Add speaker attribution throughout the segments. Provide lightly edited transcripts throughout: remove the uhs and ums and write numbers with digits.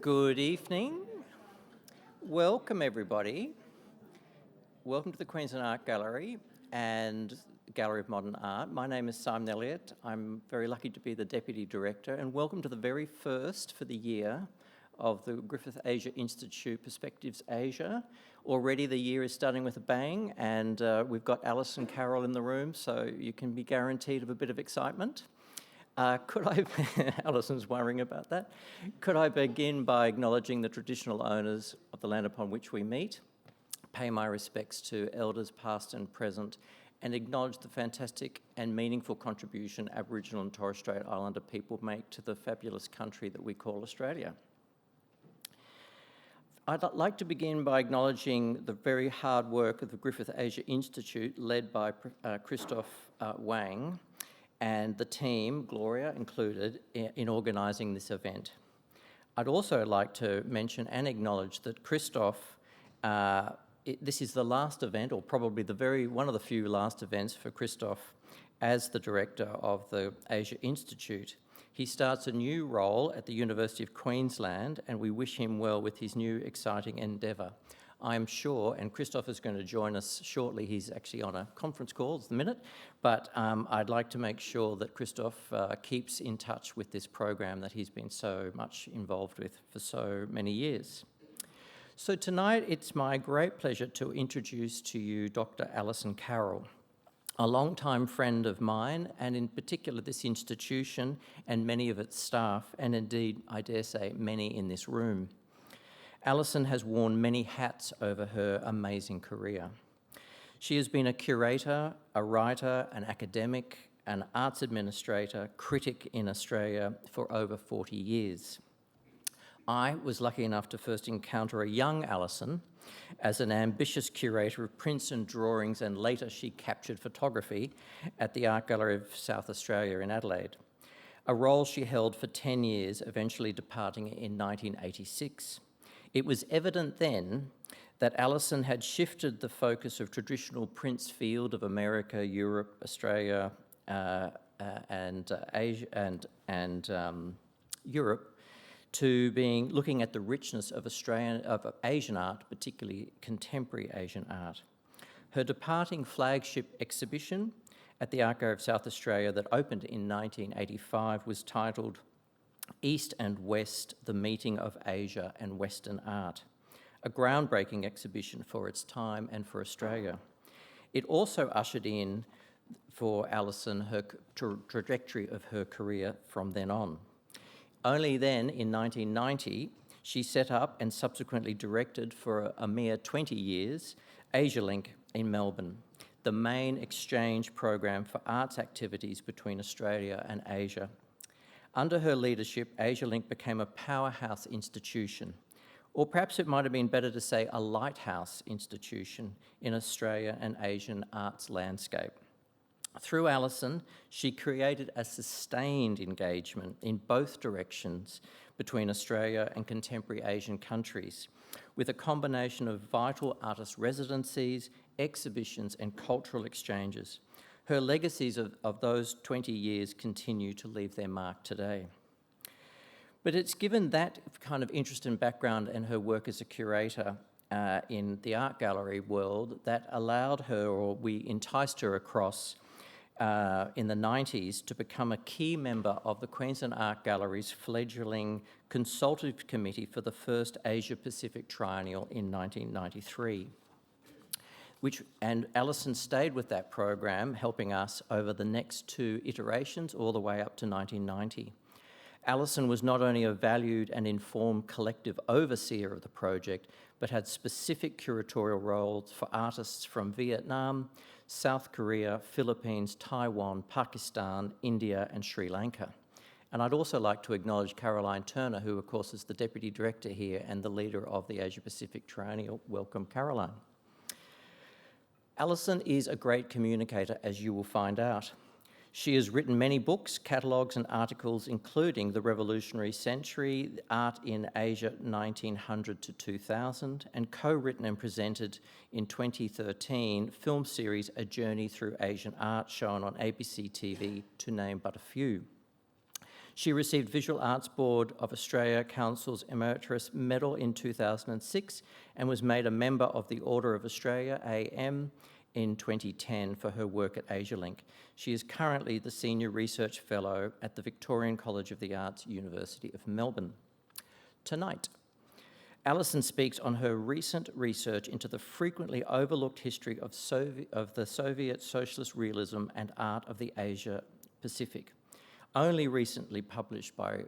Speaker 1: Good evening. Welcome, everybody. Welcome to the Queensland Art Gallery and Gallery of Modern Art. My name is Simon Elliott. I'm very lucky to be the Deputy Director, and welcome to the very first for the year of the Griffith Asia Institute Perspectives Asia. Already the year is starting with a bang, and we've got Alice and Carol in the room, so you can be guaranteed of a bit of excitement. Alison's worrying about that. Could I begin by acknowledging the traditional owners of the land upon which we meet, pay my respects to elders past and present, and acknowledge the fantastic and meaningful contribution Aboriginal and Torres Strait Islander people make to the fabulous country that we call Australia. I'd like to begin by acknowledging the very hard work of the Griffith Asia Institute, led by Christoph Wang, and the team, Gloria included, in organising this event. I'd also like to mention and acknowledge that Christoph, this is the last event, or probably one of the few last events for Christoph as the director of the Asia Institute. He starts a new role at the University of Queensland, and we wish him well with his new exciting endeavour. I'm sure, and Christoph is going to join us shortly, he's actually on a conference call at the minute, but I'd like to make sure that Christoph keeps in touch with this program that he's been so much involved with for so many years. So tonight it's my great pleasure to introduce to you Dr. Alison Carroll, a long-time friend of mine, and in particular this institution and many of its staff, and indeed, I dare say, many in this room. Alison has worn many hats over her amazing career. She has been a curator, a writer, an academic, an arts administrator, critic in Australia for over 40 years. I was lucky enough to first encounter a young Alison as an ambitious curator of prints and drawings, and later she captured photography at the Art Gallery of South Australia in Adelaide, a role she held for 10 years, eventually departing in 1986. It was evident then that Alison had shifted the focus of traditional prints field of America, Europe, Australia, and Asia and Europe to looking at the richness of Asian art, particularly contemporary Asian art. Her departing flagship exhibition at the Art Gallery of South Australia that opened in 1985 was titled East and West, the Meeting of Asia and Western Art, a groundbreaking exhibition for its time and for Australia. It also ushered in for Alison her trajectory of her career from then on. Only then, in 1990, she set up and subsequently directed for a mere 20 years AsiaLink in Melbourne, the main exchange program for arts activities between Australia and Asia. Under her leadership, AsiaLink became a powerhouse institution, or perhaps it might have been better to say a lighthouse institution in Australia and Asian arts landscape. Through Alison, she created a sustained engagement in both directions between Australia and contemporary Asian countries, with a combination of vital artist residencies, exhibitions, and cultural exchanges. Her legacies of those 20 years continue to leave their mark today. But it's given that kind of interest and background and her work as a curator in the art gallery world that allowed her, or we enticed her across in the 90s to become a key member of the Queensland Art Gallery's fledgling consultative committee for the first Asia-Pacific Triennial in 1993. And Alison stayed with that program, helping us over the next two iterations all the way up to 1990. Alison was not only a valued and informed collective overseer of the project, but had specific curatorial roles for artists from Vietnam, South Korea, Philippines, Taiwan, Pakistan, India, and Sri Lanka. And I'd also like to acknowledge Caroline Turner, who of course is the Deputy Director here and the leader of the Asia Pacific Triennial. Welcome, Caroline. Alison is a great communicator, as you will find out. She has written many books, catalogues and articles, including The Revolutionary Century, Art in Asia 1900 to 2000, and co-written and presented in 2013 film series A Journey Through Asian Art, shown on ABC TV, to name but a few. She received Visual Arts Board of Australia Council's Emeritus Medal in 2006 and was made a member of the Order of Australia, AM, in 2010 for her work at AsiaLink. She is currently the Senior Research Fellow at the Victorian College of the Arts, University of Melbourne. Tonight, Alison speaks on her recent research into the frequently overlooked history of the Soviet Socialist Realism and Art of the Asia Pacific, only recently published by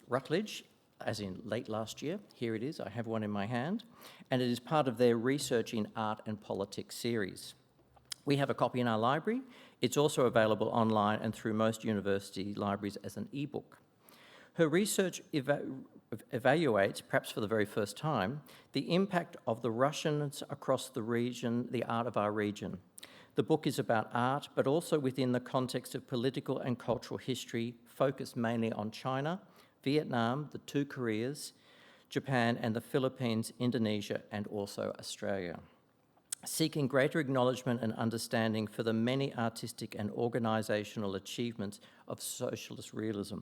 Speaker 1: Routledge, as in late last year. Here it is, I have one in my hand, and it is part of their Research in Art and Politics series. We have a copy in our library. It's also available online and through most university libraries as an ebook. Her research evaluates, perhaps for the very first time, the impact of the Russians across the region, the art of our region. The book is about art, but also within the context of political and cultural history, focused mainly on China, Vietnam, the two Koreas, Japan and the Philippines, Indonesia, and also Australia. Seeking greater acknowledgement and understanding for the many artistic and organisational achievements of social realism.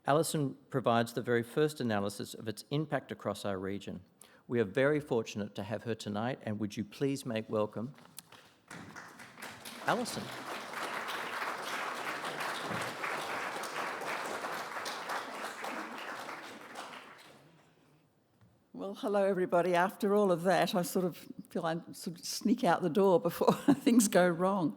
Speaker 1: Alison provides the very first analysis of its impact across our region. We are very fortunate to have her tonight, and would you please make welcome Alison.
Speaker 2: Well, hello everybody. After all of that, I sort of feel I sort of sneak out the door before things go wrong.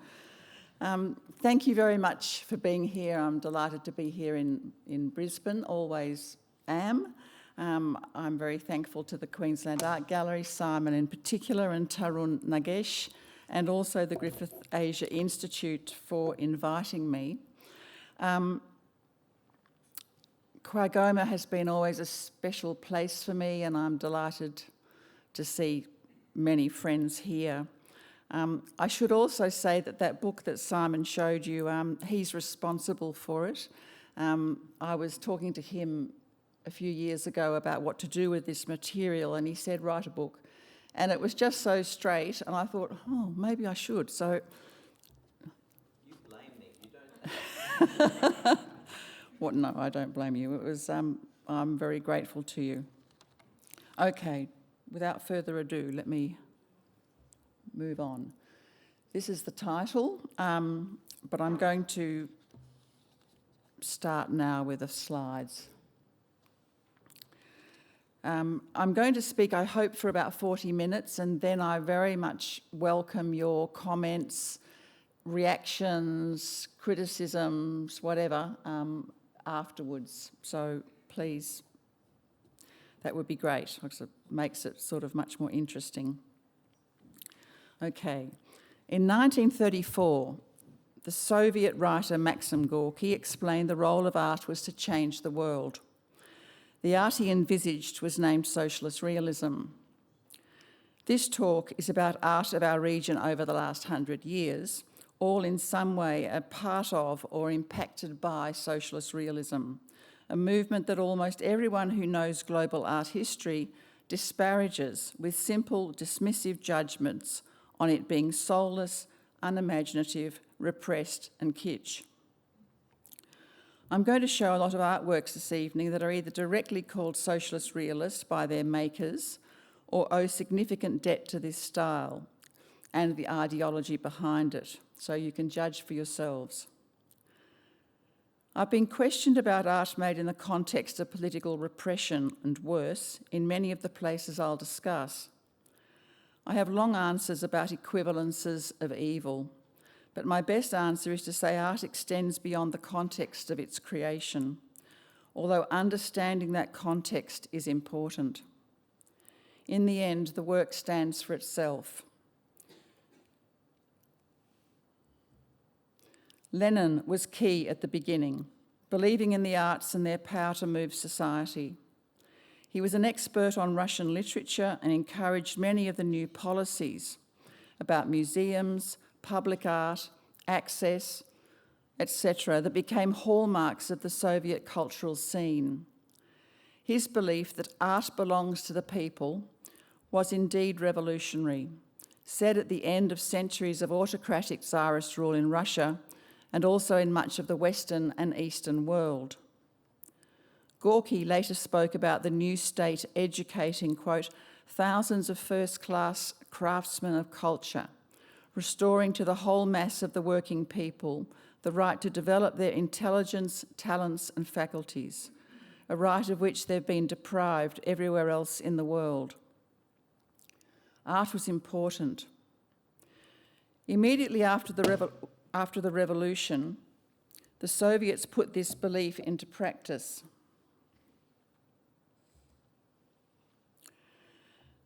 Speaker 2: Thank you very much for being here. I'm delighted to be here in Brisbane, always am. I'm very thankful to the Queensland Art Gallery, Simon in particular, and Tarun Nagesh, and also the Griffith Asia Institute for inviting me. Quagoma has been always a special place for me, and I'm delighted to see many friends here. I should also say that book that Simon showed you, he's responsible for it. I was talking to him a few years ago about what to do with this material, and he said, write a book. And it was just so straight, and I thought, oh, maybe I should. So
Speaker 1: you blame me, you don't.
Speaker 2: What? No, I don't blame you. It was, I'm very grateful to you. Okay, without further ado, let me move on. This is the title, but I'm going to start now with the slides. I'm going to speak, I hope, for about 40 minutes, and then I very much welcome your comments, reactions, criticisms, whatever, afterwards. So please, that would be great, because it makes it sort of much more interesting. Okay. In 1934, the Soviet writer Maxim Gorky explained the role of art was to change the world. The art he envisaged was named Socialist Realism. This talk is about art of our region over the last 100 years, all in some way a part of or impacted by Socialist Realism, a movement that almost everyone who knows global art history disparages with simple, dismissive judgments on it being soulless, unimaginative, repressed and kitsch. I'm going to show a lot of artworks this evening that are either directly called Socialist Realist by their makers or owe significant debt to this style and the ideology behind it, so you can judge for yourselves. I've been questioned about art made in the context of political repression and worse in many of the places I'll discuss. I have long answers about equivalences of evil, but my best answer is to say art extends beyond the context of its creation, although understanding that context is important. In the end, the work stands for itself. Lenin was key at the beginning, believing in the arts and their power to move society. He was an expert on Russian literature and encouraged many of the new policies about museums, public art, access, etc., that became hallmarks of the Soviet cultural scene. His belief that art belongs to the people was indeed revolutionary, said at the end of centuries of autocratic Tsarist rule in Russia and also in much of the Western and Eastern world. Gorky later spoke about the new state educating, quote, thousands of first-class craftsmen of culture, restoring to the whole mass of the working people the right to develop their intelligence, talents and faculties, a right of which they've been deprived everywhere else in the world. Art was important. Immediately after the revolution, the Soviets put this belief into practice.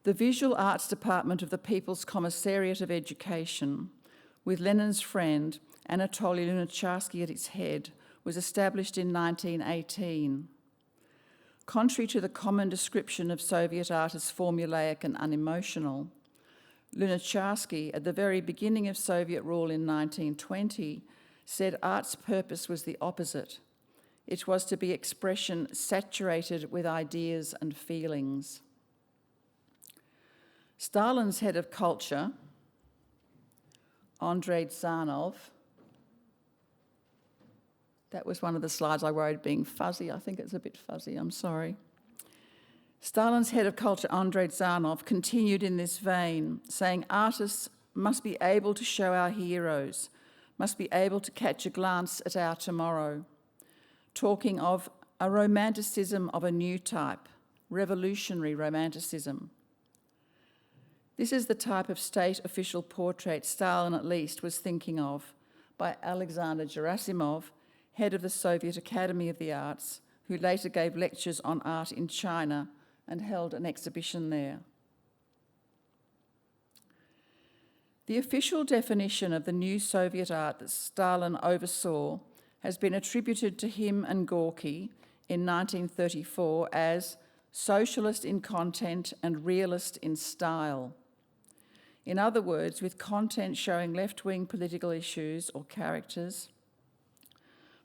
Speaker 2: The Visual Arts Department of the People's Commissariat of Education, with Lenin's friend Anatoly Lunacharsky at its head, was established in 1918. Contrary to the common description of Soviet art as formulaic and unemotional, Lunacharsky, at the very beginning of Soviet rule in 1920, said art's purpose was the opposite. It was to be expression saturated with ideas and feelings. Stalin's head of culture, Andrei Tsarnov, that was one of the slides I worried being fuzzy. I think it's a bit fuzzy, I'm sorry. Stalin's head of culture, Andrei Tsarnov, continued in this vein, saying artists must be able to show our heroes, must be able to catch a glance at our tomorrow, talking of a romanticism of a new type, revolutionary romanticism. This is the type of state official portrait Stalin, at least, was thinking of by Alexander Gerasimov, head of the Soviet Academy of the Arts, who later gave lectures on art in China and held an exhibition there. The official definition of the new Soviet art that Stalin oversaw has been attributed to him and Gorky in 1934 as socialist in content and realist in style. In other words, with content showing left-wing political issues or characters,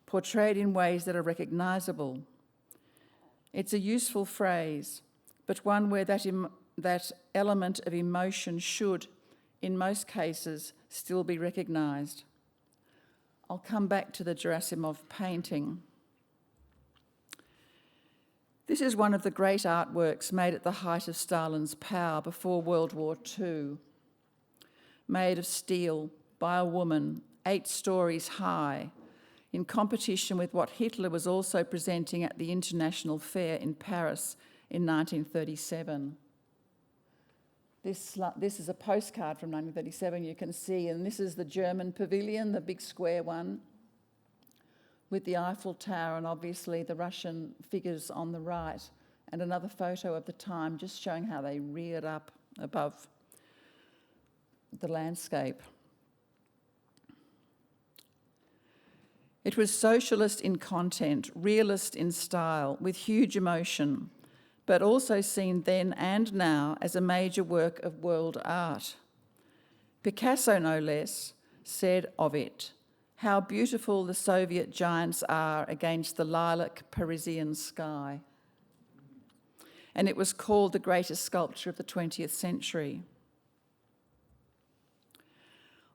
Speaker 2: portrayed in ways that are recognisable. It's a useful phrase, but one where that element of emotion should, in most cases, still be recognised. I'll come back to the Gerasimov painting. This is one of the great artworks made at the height of Stalin's power before World War II. Made of steel by a woman, 8 stories high, in competition with what Hitler was also presenting at the International Fair in Paris in 1937. This is a postcard from 1937, you can see, and this is the German pavilion, the big square one, with the Eiffel Tower and obviously the Russian figures on the right, and another photo of the time just showing how they reared up above the landscape. It was socialist in content, realist in style, with huge emotion, but also seen then and now as a major work of world art. Picasso, no less, said of it, "How beautiful the Soviet giants are against the lilac Parisian sky." And it was called the greatest sculpture of the 20th century.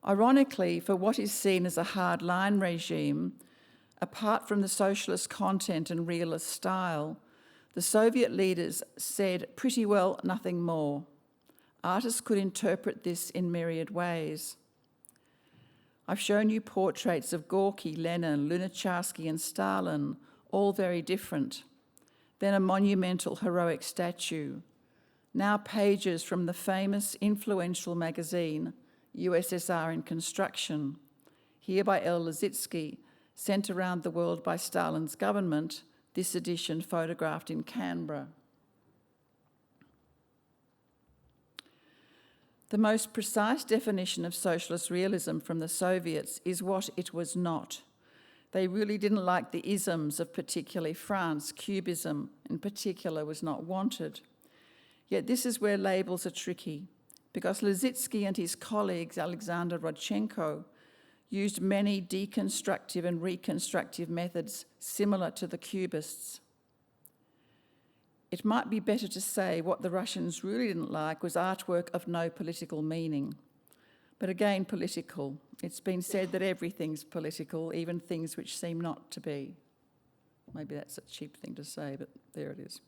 Speaker 2: Ironically, for what is seen as a hard-line regime, apart from the socialist content and realist style, the Soviet leaders said pretty well nothing more. Artists could interpret this in myriad ways. I've shown you portraits of Gorky, Lenin, Lunacharsky and Stalin, all very different. Then a monumental heroic statue. Now pages from the famous influential magazine, USSR in Construction, here by L. Lissitzky, sent around the world by Stalin's government, this edition photographed in Canberra. The most precise definition of socialist realism from the Soviets is what it was not. They really didn't like the isms of particularly France. Cubism in particular was not wanted. Yet this is where labels are tricky, because Lissitzky and his colleagues, Alexander Rodchenko, used many deconstructive and reconstructive methods similar to the Cubists. It might be better to say what the Russians really didn't like was artwork of no political meaning. but again political. It's been said that everything's political, even things which seem not to be. Maybe that's a cheap thing to say, but there it is.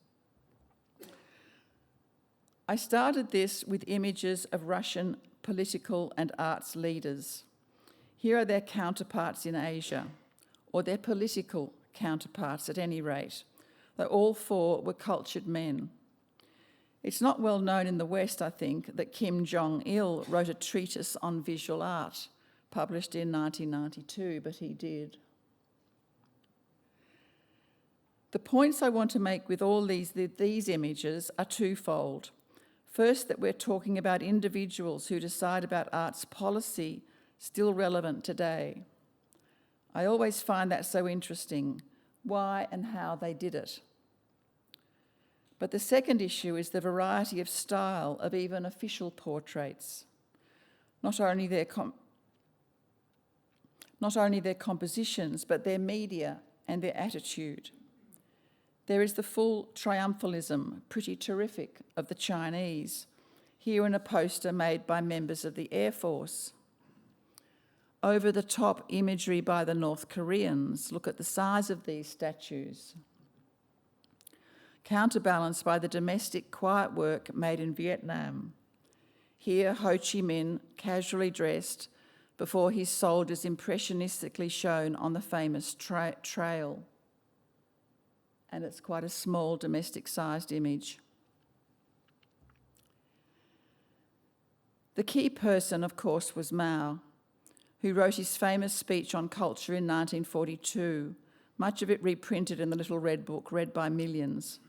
Speaker 2: I started this with images of Russian political and arts leaders. Here are their counterparts in Asia, or their political counterparts at any rate, though all four were cultured men. It's not well known in the West, I think, that Kim Jong-il wrote a treatise on visual art, published in 1992, but he did. The points I want to make with all these images are twofold. First, that we're talking about individuals who decide about arts policy still relevant today. I always find that so interesting, why and how they did it. But the second issue is the variety of style of even official portraits. Not only their compositions, but their media and their attitude. There is the full triumphalism, pretty terrific, of the Chinese, here in a poster made by members of the Air Force. Over-the-top imagery by the North Koreans. Look at the size of these statues. Counterbalanced by the domestic quiet work made in Vietnam. Here, Ho Chi Minh, casually dressed, before his soldiers impressionistically shown on the famous trail. And it's quite a small domestic-sized image. The key person, of course, was Mao, who wrote his famous speech on culture in 1942, much of it reprinted in the Little Red Book, read by millions.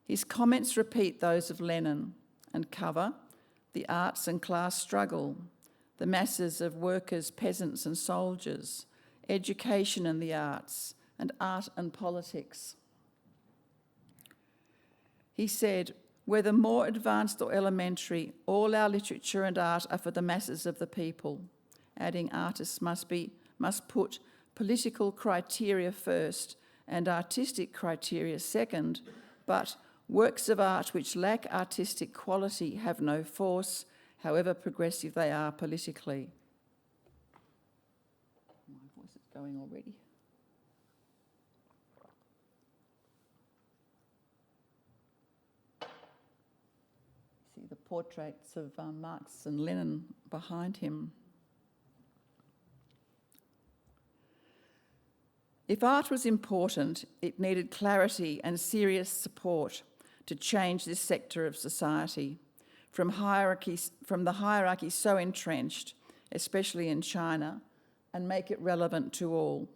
Speaker 2: His comments repeat those of Lenin and cover the arts and class struggle, the masses of workers, peasants and soldiers, education and the arts, and art and politics. He said, whether more advanced or elementary, all our literature and art are for the masses of the people, adding artists must put political criteria first and artistic criteria second, but works of art which lack artistic quality have no force, however progressive they are politically. My voice is going already. See the portraits of Marx and Lenin behind him. If art was important, it needed clarity and serious support to change this sector of society from the hierarchy so entrenched, especially in China, and make it relevant to all.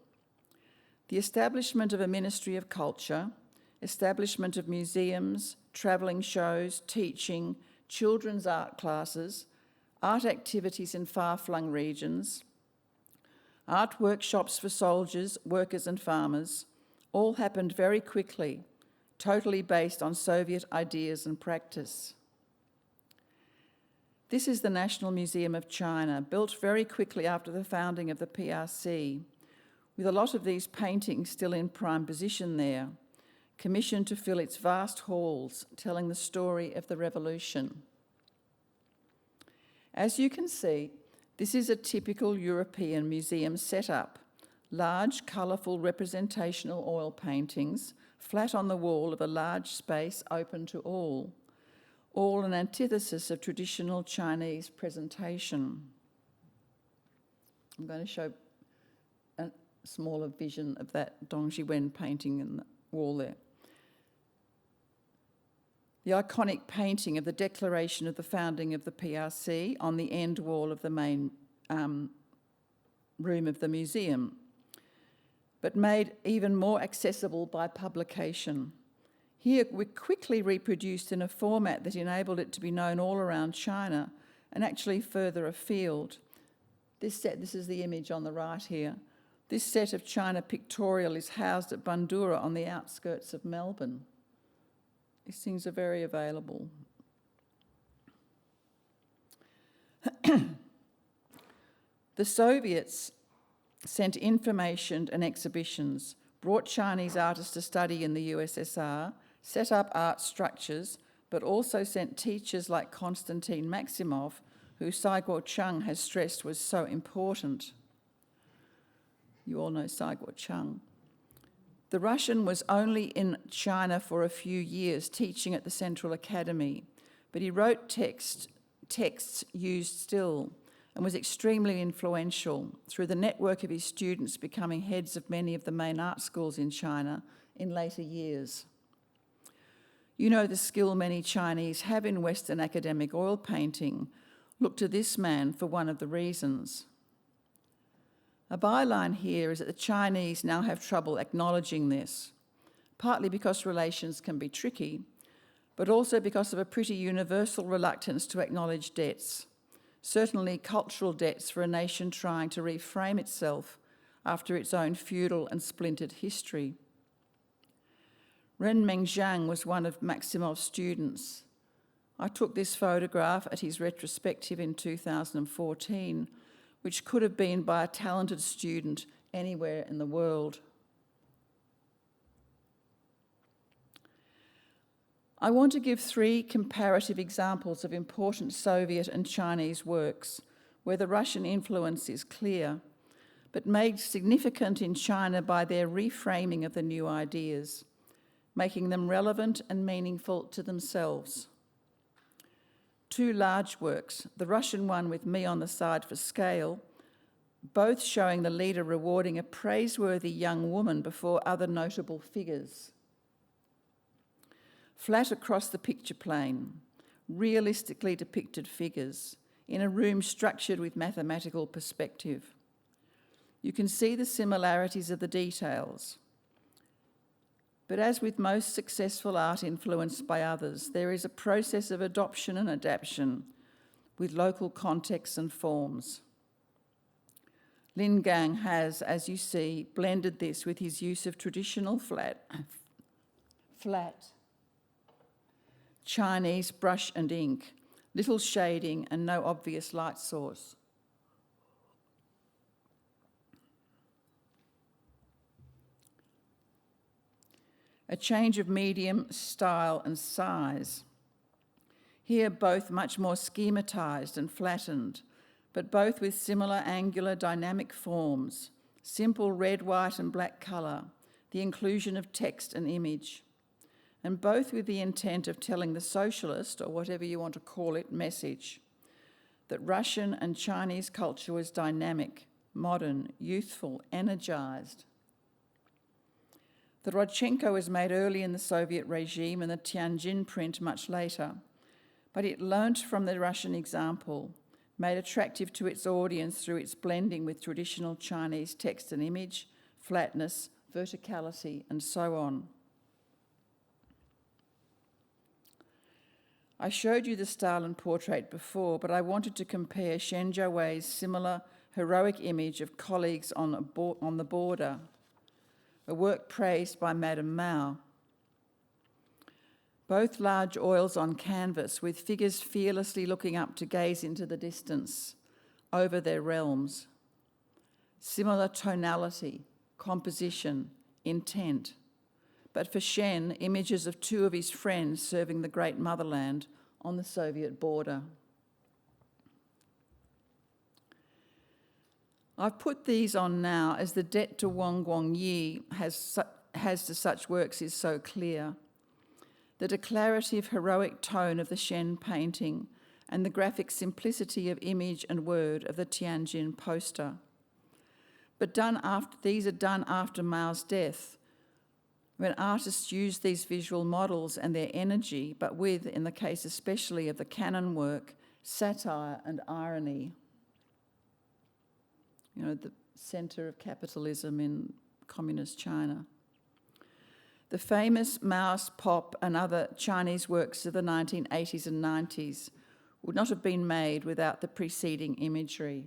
Speaker 2: The establishment of a Ministry of Culture, establishment of museums, travelling shows, teaching, children's art classes, art activities in far-flung regions, art workshops for soldiers, workers and farmers, all happened very quickly, totally based on Soviet ideas and practice. This is the National Museum of China, built very quickly after the founding of the PRC, with a lot of these paintings still in prime position there, commissioned to fill its vast halls, telling the story of the revolution. As you can see, this is a typical European museum setup. Large, colourful representational oil paintings, flat on the wall of a large space open to all an antithesis of traditional Chinese presentation. I'm going to show a smaller vision of that Dong Zhiwen painting in the wall there. The iconic painting of the declaration of the founding of the PRC on the end wall of the main room of the museum, but made even more accessible by publication. Here, we quickly reproduced in a format that enabled it to be known all around China and actually further afield. This is the image on the right here. This set of China pictorial is housed at Bandura on the outskirts of Melbourne. These things are very available. The Soviets sent information and exhibitions, brought Chinese artists to study in the USSR, set up art structures, but also sent teachers like Konstantin Maximov, who Sai Guo-cheng has stressed was so important. You all know Sai Guo-cheng. The Russian was only in China for a few years, teaching at the Central Academy, but he wrote texts used still and was extremely influential through the network of his students becoming heads of many of the main art schools in China in later years. You know the skill many Chinese have in Western academic oil painting. Look to this man for one of the reasons. A byline here is that the Chinese now have trouble acknowledging this, partly because relations can be tricky, but also because of a pretty universal reluctance to acknowledge debts, certainly cultural debts for a nation trying to reframe itself after its own feudal and splintered history. Renmeng Zhang was one of Maximov's students. I took this photograph at his retrospective in 2014, which could have been by a talented student anywhere in the world. I want to give 3 comparative examples of important Soviet and Chinese works where the Russian influence is clear, but made significant in China by their reframing of the new ideas, making them relevant and meaningful to themselves. 2 large works, the Russian one with me on the side for scale, both showing the leader rewarding a praiseworthy young woman before other notable figures. Flat across the picture plane, realistically depicted figures in a room structured with mathematical perspective. You can see the similarities of the details. But as with most successful art influenced by others, there is a process of adoption and adaptation with local contexts and forms. Lin Gang has, as you see, blended this with his use of traditional flat Chinese brush and ink, little shading and no obvious light source. A change of medium, style and size. Here both much more schematized and flattened, but both with similar angular dynamic forms, simple red, white and black colour, the inclusion of text and image, and both with the intent of telling the socialist, or whatever you want to call it, message, that Russian and Chinese culture was dynamic, modern, youthful, energised. The Rodchenko was made early in the Soviet regime and the Tianjin print much later, but it learnt from the Russian example, made attractive to its audience through its blending with traditional Chinese text and image, flatness, verticality, and so on. I showed you the Stalin portrait before, but I wanted to compare Shen Jiaowei's similar heroic image of colleagues on the border, a work praised by Madame Mao. Both large oils on canvas with figures fearlessly looking up to gaze into the distance, over their realms. Similar tonality, composition, intent. But for Shen, images of 2 of his friends serving the great motherland on the Soviet border. I've put these on now as the debt to Wang Guangyi has to such works is so clear. The declarative heroic tone of the Shen painting and the graphic simplicity of image and word of the Tianjin poster. But these are done after Mao's death, when artists used these visual models and their energy, but with, in the case especially of the canon work, satire and irony. You know, the centre of capitalism in communist China. The famous Maoist pop and other Chinese works of the 1980s and 90s would not have been made without the preceding imagery.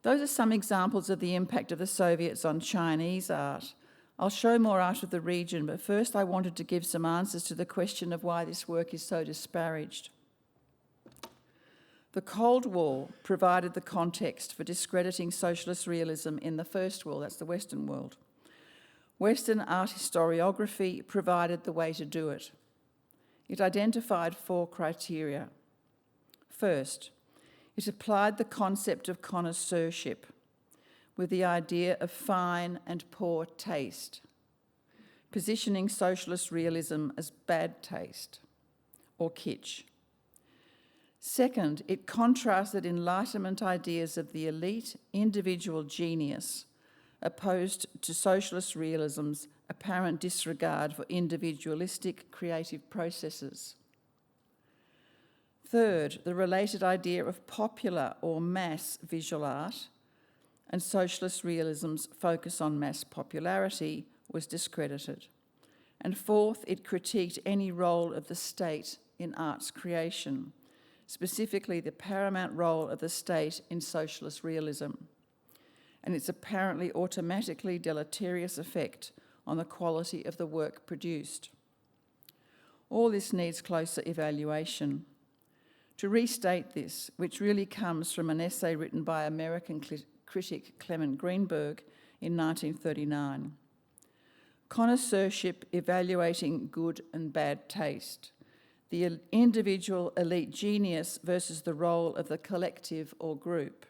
Speaker 2: Those are some examples of the impact of the Soviets on Chinese art. I'll show more art of the region, but first I wanted to give some answers to the question of why this work is so disparaged. The Cold War provided the context for discrediting socialist realism in the First World, that's the Western world. Western art historiography provided the way to do it. It identified 4 criteria. First, it applied the concept of connoisseurship with the idea of fine and poor taste, positioning socialist realism as bad taste or kitsch. Second, it contrasted Enlightenment ideas of the elite individual genius opposed to socialist realism's apparent disregard for individualistic creative processes. Third, the related idea of popular or mass visual art and socialist realism's focus on mass popularity was discredited. And fourth, it critiqued any role of the state in arts creation, specifically the paramount role of the state in socialist realism, and its apparently automatically deleterious effect on the quality of the work produced. All this needs closer evaluation. To restate this, which really comes from an essay written by American critic Clement Greenberg in 1939, Connoisseurship Evaluating Good and Bad Taste, the individual elite genius versus the role of the collective or group,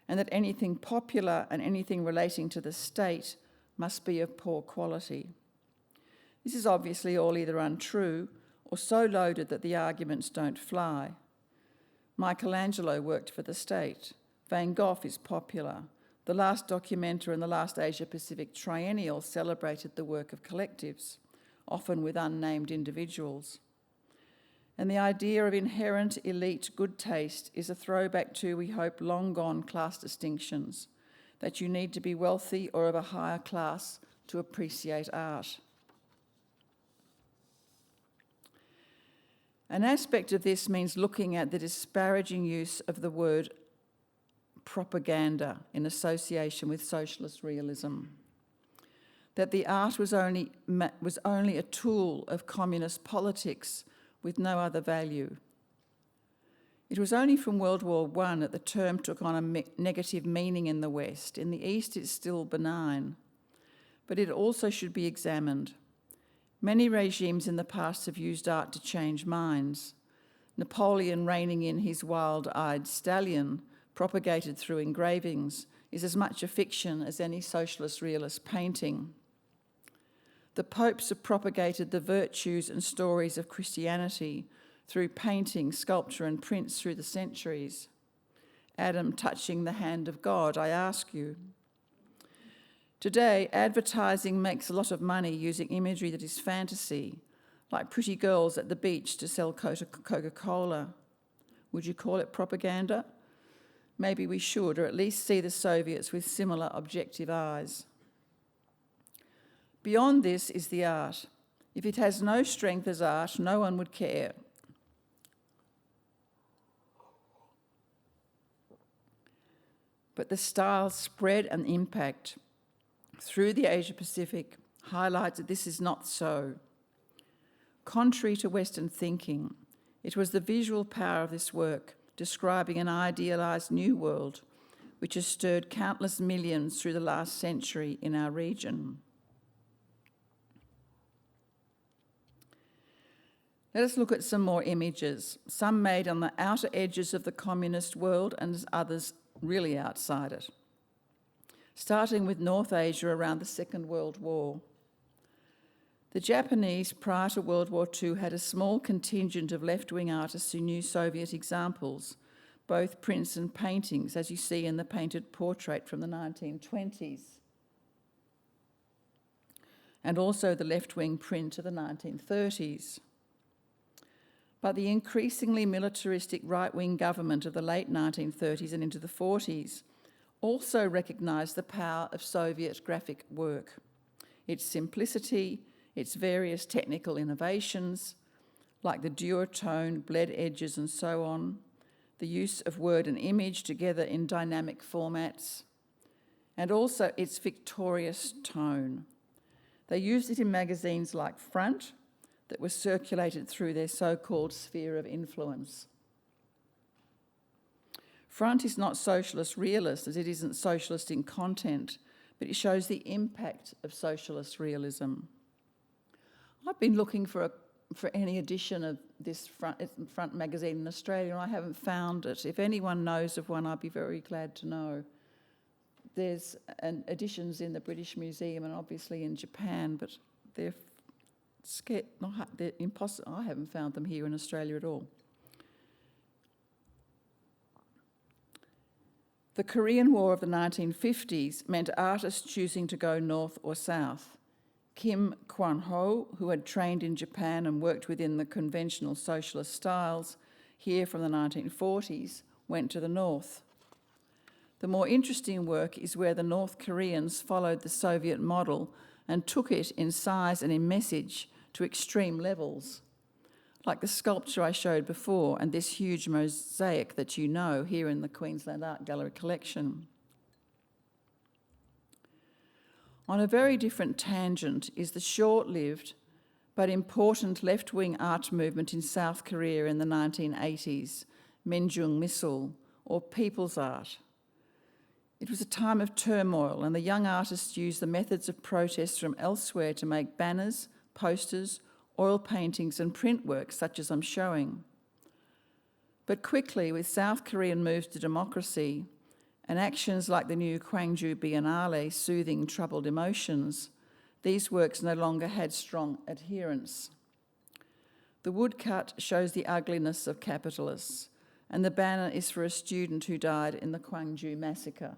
Speaker 2: and that anything popular and anything relating to the state must be of poor quality. This is obviously all either untrue or so loaded that the arguments don't fly. Michelangelo worked for the state. Van Gogh is popular. The last Documenta and the last Asia-Pacific Triennial celebrated the work of collectives, often with unnamed individuals. And the idea of inherent elite good taste is a throwback to, we hope, long-gone class distinctions, that you need to be wealthy or of a higher class to appreciate art. An aspect of this means looking at the disparaging use of the word propaganda in association with socialist realism, that the art was only a tool of communist politics with no other value. It was only from World War I that the term took on a negative meaning in the West. In the East, it's still benign, but it also should be examined. Many regimes in the past have used art to change minds. Napoleon reining in his wild-eyed stallion, propagated through engravings, is as much a fiction as any socialist realist painting. The popes have propagated the virtues and stories of Christianity through painting, sculpture and prints through the centuries. Adam touching the hand of God, I ask you. Today, advertising makes a lot of money using imagery that is fantasy, like pretty girls at the beach to sell Coca-Cola. Would you call it propaganda? Maybe we should, or at least see the Soviets with similar objective eyes. Beyond this is the art. If it has no strength as art, no one would care. But the style's spread and impact through the Asia-Pacific highlights that this is not so. Contrary to Western thinking, it was the visual power of this work describing an idealised new world which has stirred countless millions through the last century in our region. Let us look at some more images, some made on the outer edges of the communist world and others really outside it. Starting with North Asia around the Second World War. The Japanese, prior to World War II, had a small contingent of left-wing artists who knew Soviet examples, both prints and paintings, as you see in the painted portrait from the 1920s, and also the left-wing print of the 1930s. But the increasingly militaristic right-wing government of the late 1930s and into the 40s also recognised the power of Soviet graphic work, its simplicity, its various technical innovations, like the duotone, bled edges and so on, the use of word and image together in dynamic formats, and also its victorious tone. They used it in magazines like Front that was circulated through their so-called sphere of influence. Front is not socialist realist, as it isn't socialist in content, but it shows the impact of socialist realism. I've been looking for for any edition of this front magazine in Australia, and I haven't found it. If anyone knows of one, I'd be very glad to know. There's editions in the British Museum and obviously in Japan, but they're impossible. I haven't found them here in Australia at all. The Korean War of the 1950s meant artists choosing to go north or south. Kim Kwan-ho, who had trained in Japan and worked within the conventional socialist styles here from the 1940s, went to the north. The more interesting work is where the North Koreans followed the Soviet model and took it in size and in message to extreme levels, like the sculpture I showed before and this huge mosaic that you know here in the Queensland Art Gallery collection. On a very different tangent is the short-lived but important left-wing art movement in South Korea in the 1980s, Minjung Misul, or people's art. It was a time of turmoil, and the young artists used the methods of protest from elsewhere to make banners, posters, oil paintings and print works such as I'm showing. But quickly, with South Korean moves to democracy and actions like the new Gwangju Biennale soothing troubled emotions, these works no longer had strong adherents. The woodcut shows the ugliness of capitalists, and the banner is for a student who died in the Gwangju massacre.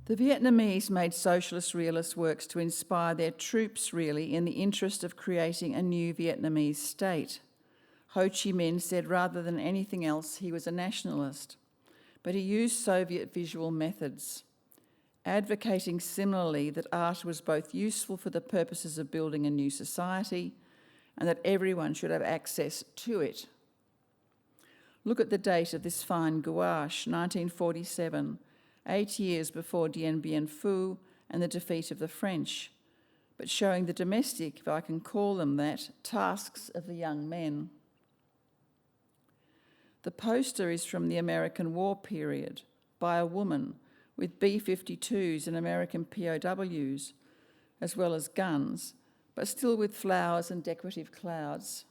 Speaker 2: The Vietnamese made socialist realist works to inspire their troops, really, in the interest of creating a new Vietnamese state. Ho Chi Minh said rather than anything else, he was a nationalist, but he used Soviet visual methods, advocating similarly that art was both useful for the purposes of building a new society and that everyone should have access to it. Look at the date of this fine gouache, 1947, 8 years before Dien Bien Phu and the defeat of the French, but showing the domestic, if I can call them that, tasks of the young men. The poster is from the American War period by a woman with B-52s and American POWs, as well as guns, but still with flowers and decorative clouds.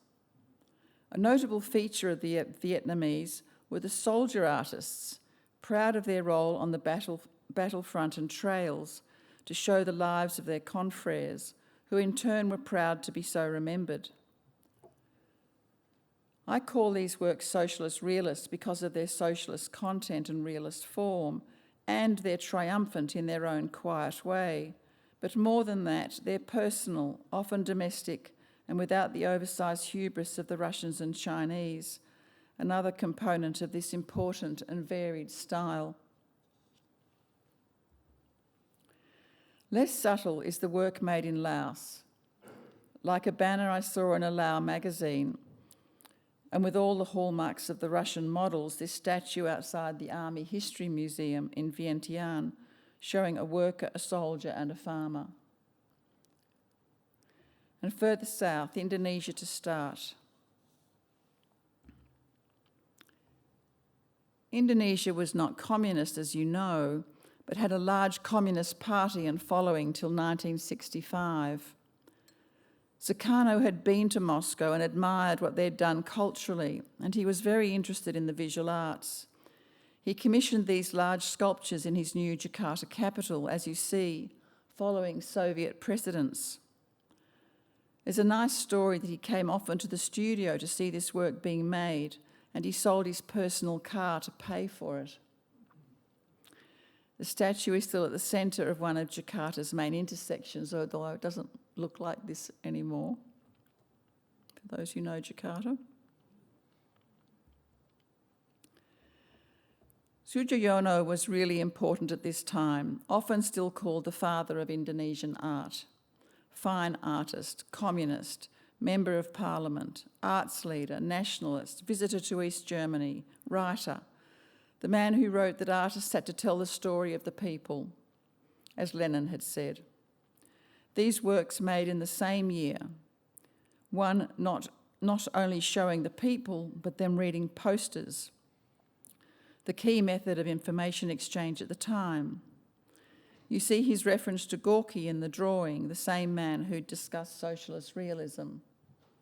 Speaker 2: A notable feature of the Vietnamese were the soldier artists, proud of their role on the battlefront and trails to show the lives of their confrères, who in turn were proud to be so remembered. I call these works socialist realist because of their socialist content and realist form, and they're triumphant in their own quiet way. But more than that, they're personal, often domestic, and without the oversized hubris of the Russians and Chinese, another component of this important and varied style. Less subtle is the work made in Laos, like a banner I saw in a Lao magazine, and with all the hallmarks of the Russian models, this statue outside the Army History Museum in Vientiane, showing a worker, a soldier and a farmer. And further south, Indonesia to start. Indonesia was not communist, as you know, but had a large communist party and following till 1965. Sukarno had been to Moscow and admired what they'd done culturally, and he was very interested in the visual arts. He commissioned these large sculptures in his new Jakarta capital, as you see, following Soviet precedents. There's a nice story that he came often to the studio to see this work being made, and he sold his personal car to pay for it. The statue is still at the centre of one of Jakarta's main intersections, although it doesn't look like this anymore, for those who know Jakarta. Sujoyono was really important at this time, often still called the father of Indonesian art. Fine artist, communist, member of parliament, arts leader, nationalist, visitor to East Germany, writer, the man who wrote that artists had to tell the story of the people, as Lenin had said. These works made in the same year, one not only showing the people, but them reading posters, the key method of information exchange at the time. You see his reference to Gorky in the drawing, the same man who discussed socialist realism.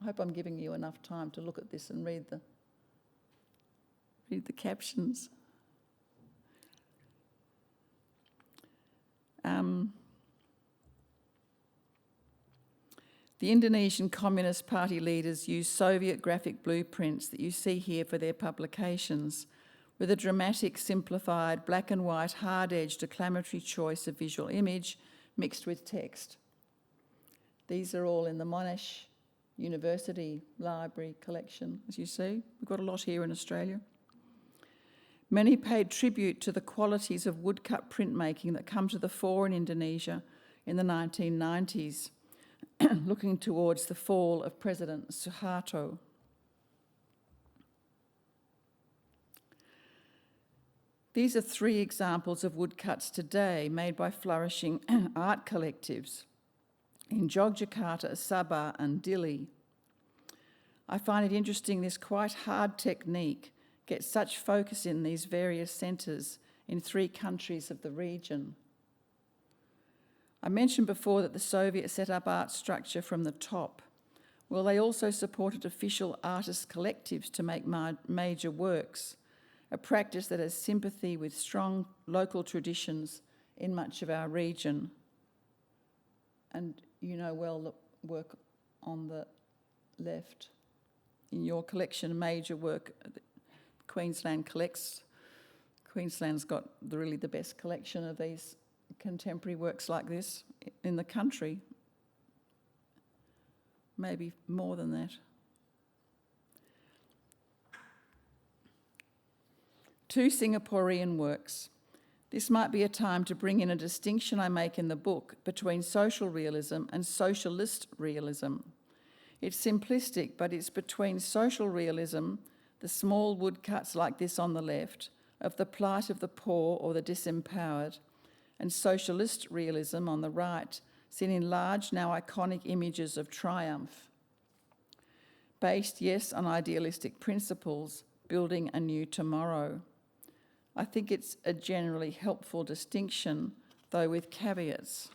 Speaker 2: I hope I'm giving you enough time to look at this and read the captions. The Indonesian Communist Party leaders used Soviet graphic blueprints that you see here for their publications, with a dramatic, simplified, black and white, hard-edged, declamatory choice of visual image mixed with text. These are all in the Monash University Library collection, as you see. We've got a lot here in Australia. Many paid tribute to the qualities of woodcut printmaking that come to the fore in Indonesia in the 1990s, looking towards the fall of President Suharto. These are 3 examples of woodcuts today made by flourishing art collectives in Yogyakarta, Sabah and Dili. I find it interesting this quite hard technique gets such focus in these various centres in 3 countries of the region. I mentioned before that the Soviets set up art structure from the top. Well, they also supported official artist collectives to make major works, a practice that has sympathy with strong local traditions in much of our region. And you know well the work on the left. In your collection, major work that Queensland collects. Queensland's got really the best collection of these contemporary works like this in the country. Maybe more than that. 2 Singaporean works. This might be a time to bring in a distinction I make in the book between social realism and socialist realism. It's simplistic, but it's between social realism, the small woodcuts like this on the left, of the plight of the poor or the disempowered, and socialist realism on the right, seen in large, now iconic images of triumph. Based, yes, on idealistic principles, building a new tomorrow. I think it's a generally helpful distinction, though with caveats.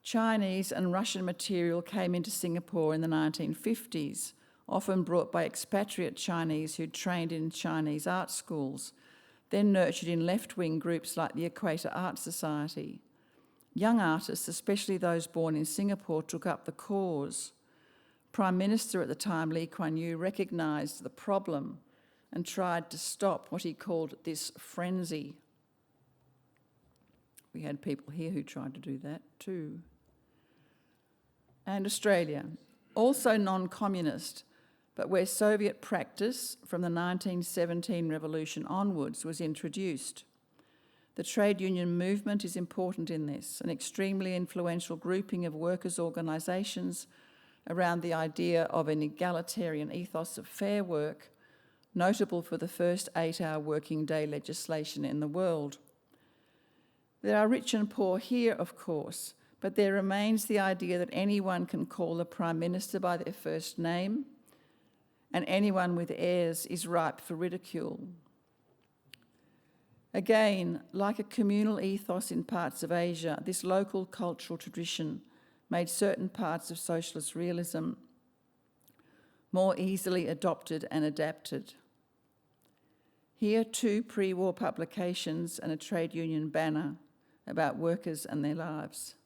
Speaker 2: Chinese and Russian material came into Singapore in the 1950s, often brought by expatriate Chinese who'd trained in Chinese art schools, then nurtured in left-wing groups like the Equator Art Society. Young artists, especially those born in Singapore, took up the cause. Prime Minister at the time, Lee Kuan Yew, recognised the problem and tried to stop what he called this frenzy. We had people here who tried to do that too. And Australia, also non-communist, but where Soviet practice from the 1917 revolution onwards was introduced. The trade union movement is important in this, an extremely influential grouping of workers' organisations around the idea of an egalitarian ethos of fair work, notable for the first 8-hour working day legislation in the world. There are rich and poor here, of course, but there remains the idea that anyone can call the Prime Minister by their first name, and anyone with heirs is ripe for ridicule. Again, like a communal ethos in parts of Asia, this local cultural tradition made certain parts of socialist realism more easily adopted and adapted. Here, 2 pre-war publications and a trade union banner about workers and their lives.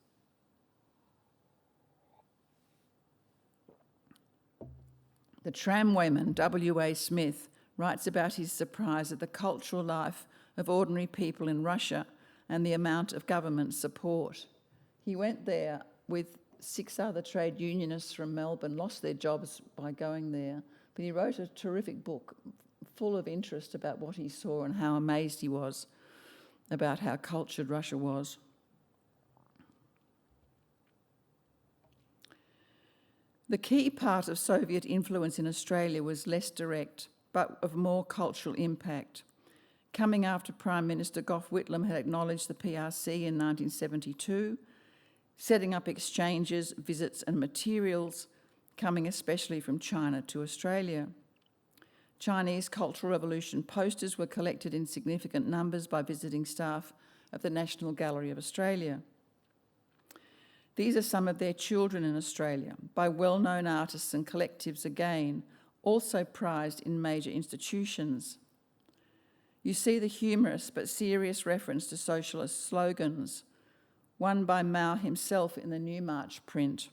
Speaker 2: The tramwayman, W.A. Smith, writes about his surprise at the cultural life of ordinary people in Russia and the amount of government support. He went there with 6 other trade unionists from Melbourne, lost their jobs by going there, but he wrote a terrific book full of interest about what he saw and how amazed he was about how cultured Russia was. The key part of Soviet influence in Australia was less direct, but of more cultural impact. Coming after Prime Minister Gough Whitlam had acknowledged the PRC in 1972, setting up exchanges, visits and materials, coming especially from China to Australia. Chinese Cultural Revolution posters were collected in significant numbers by visiting staff of the National Gallery of Australia. These are some of their children in Australia, by well-known artists and collectives again, also prized in major institutions. You see the humorous but serious reference to socialist slogans, one by Mao himself in the Newmarch print.